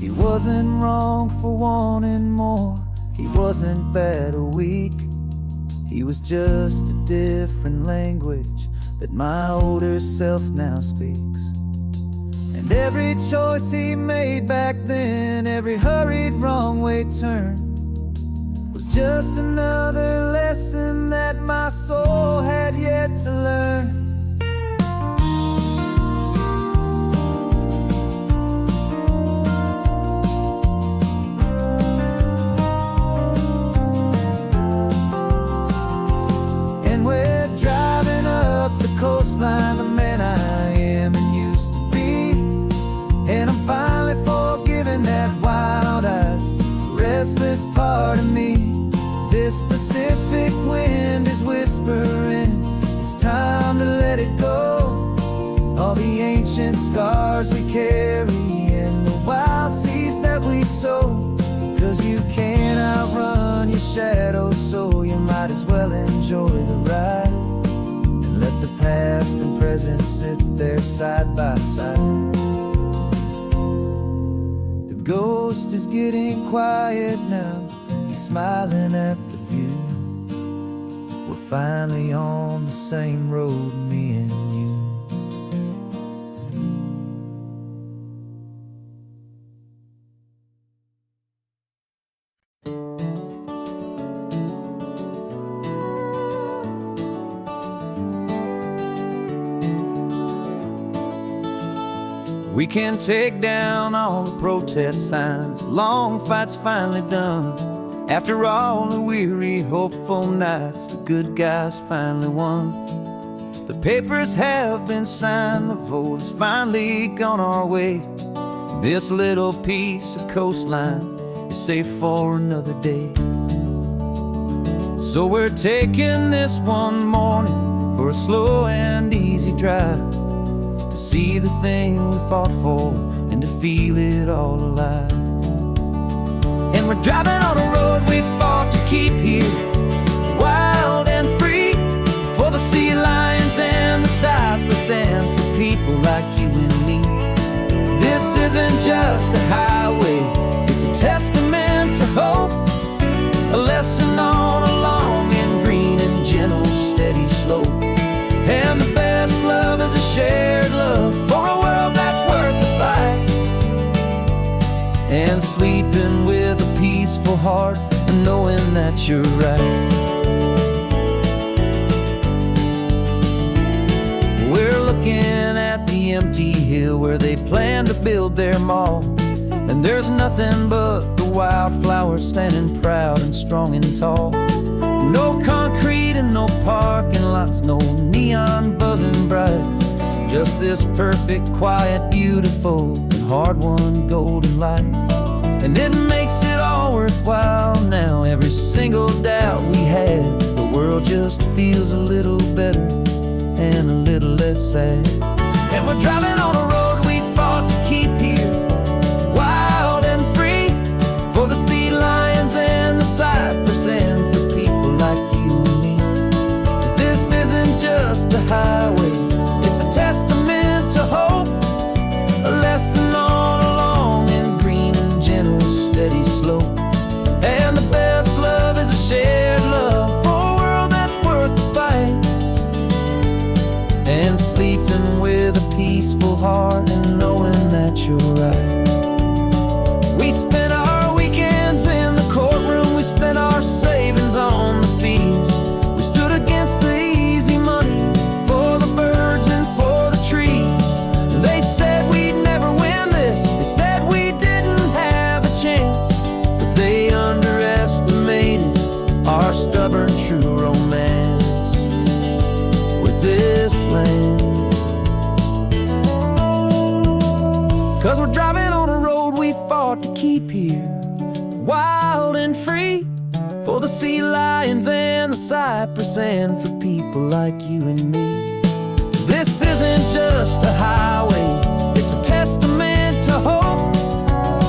He wasn't wrong for wanting more, he wasn't bad or weak. He was just a different language that my older self now speaks. And every choice he made back then, every hurried wrong way turn, was just another lesson that my soul had yet to learn. Coastline, the man I am and used to be. And I'm finally forgiving that wild-eyed, restless part of me. This Pacific wind is whispering, it's time to let it go. All the ancient scars we carry and the wild seeds that we sow. 'Cause you can't outrun your shadow, so you might as well enjoy the ride. Let the past and present sit there side by side. The ghost is getting quiet now, he's smiling at the view. We're finally on the same road, me and you. We can take down all the protest signs, long fight's finally done. After all the weary, hopeful nights, the good guys finally won. The papers have been signed, the vote has finally gone our way. This little piece of coastline is safe for another day. So we're taking this one morning for a slow and easy drive, see the thing we fought for and to feel it all alive. And we're driving on a road we fought to keep here, wild and free, for the sea lions and the cypress and for people like you and me. This isn't just a highway, it's a testament to hope, a lesson on a long and green and gentle steady slope. And the best love is a shared love for a world that's worth the fight. And sleep sleeping with a peaceful heart and knowing that you're right. We're looking at the empty hill where they plan to build their mall, and there's nothing but the wildflowers standing proud and strong and tall. No concrete and no parking lots, no neon buzzing bright, just this perfect, quiet, beautiful, and hard-won golden light. And it makes it all worthwhile now. Every single doubt we had, the world just feels a little better and a little less sad. And we're driving on a road we fought to keep here, wild and free, for the sea lions and the cypress, and for people like you and me. This isn't just a highway, it's a testament to hope, a lesson on a long and green and gentle, steady slope. And the best love is a shared love for a world that's worth the fight, and sleeping with a peaceful heart and knowing that you're right. We spent our weekends in the courtroom, we spent our savings on the fees. We stood against the easy money for the birds and for the trees. And they said we'd never win this, they said we didn't have a chance, but they underestimated our stubborn true romance with this land. 'Cause we're driving on a road we fought to keep here, wild and free, for the sea lions and the cypress, and for people like you and me. This isn't just a highway, it's a testament to hope,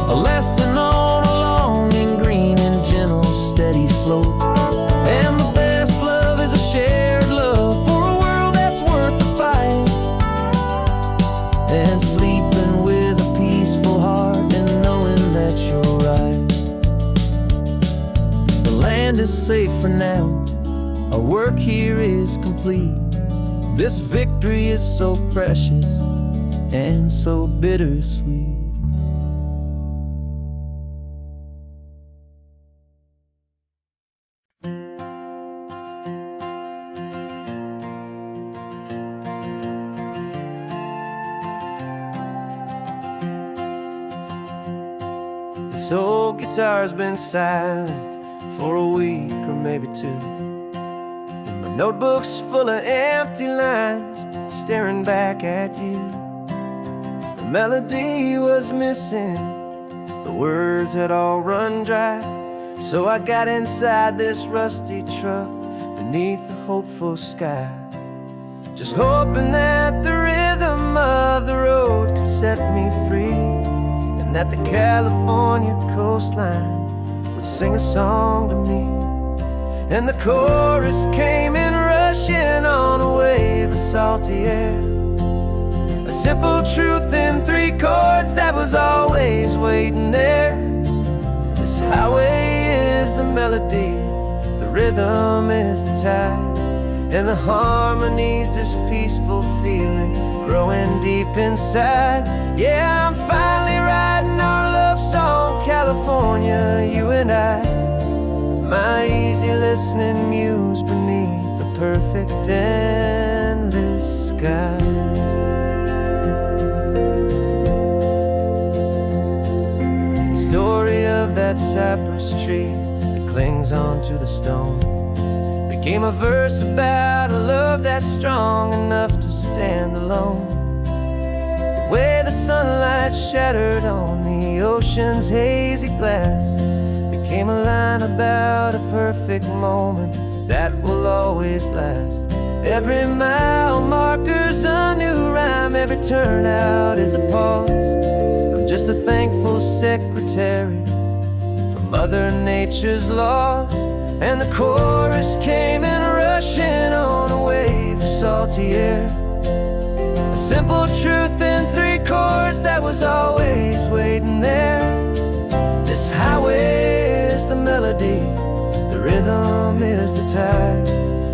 a lesson on a long and green and gentle, steady slope. And the best love is a shared love for a world that's worth the fight, and sleeping with a peaceful heart and knowing that you're right. The land is safe for now, our work here is complete. This victory is so precious and so bittersweet. This old guitar's been silent for a week or maybe two, and my notebook's full of empty lines staring back at you. The melody was missing, the words had all run dry, so I got inside this rusty truck beneath the hopeful sky, just hoping that the rhythm of the road could set me free, and that the California coastline would sing a song to me. And the chorus came in rushing on a wave of salty air, a simple truth in 3 chords that was always waiting there. This highway is the melody, the rhythm is the tide, and the harmony's this peaceful feeling growing deep inside. Yeah, I'm finally writing our love song, California, you and I, my easy listening muse beneath the perfect endless sky. The story of that cypress tree that clings onto the stone became a verse about a love that's strong enough to stand alone. The way the sunlight shattered on the ocean's hazy glass became a line about a perfect moment that will always last. Every mile marker's a new rhyme, every turnout is a pause. I'm just a thankful secretary for Mother Nature's laws. And the chorus came in rushing on a wave of salty air, a simple truth in 3 chords that was always waiting there. This highway is the melody, the rhythm is the tide,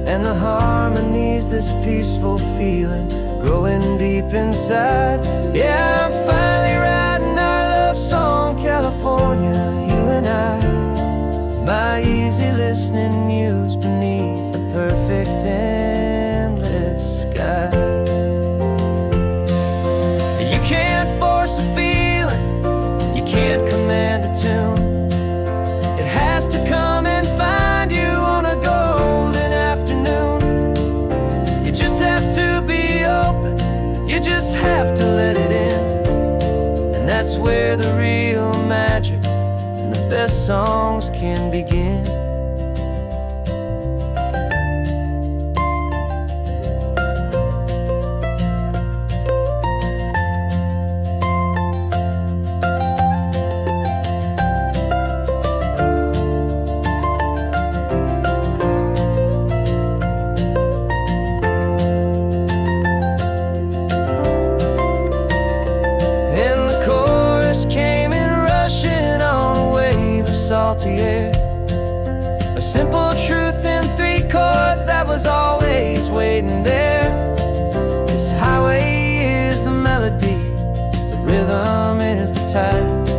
and the harmony's this peaceful feeling growing deep inside. Yeah, I'm finally writing our love song, California. California, you and I, my easy listening muse beneath the perfect endless sky. You can't force a feeling, you can't command a tune. It has to come and find you on a golden afternoon. You just have to be open, you just have to let it in. And that's where the real magic and the best songs can begin. Salty air, a simple truth in 3 chords that was always waiting there. This highway is the melody, the rhythm is the tide,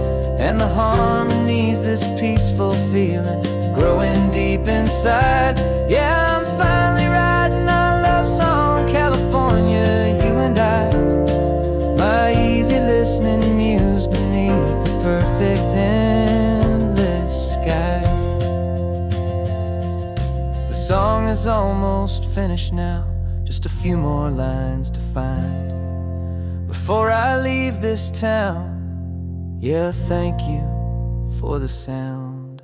and the harmony's this peaceful feeling growing deep inside. Yeah, I'm finally writing our love song, California, you and I, my easy listening muse beneath the perfect sky. The song is almost finished now, just a few more lines to find before I leave this town. Yeah, thank you for the sound.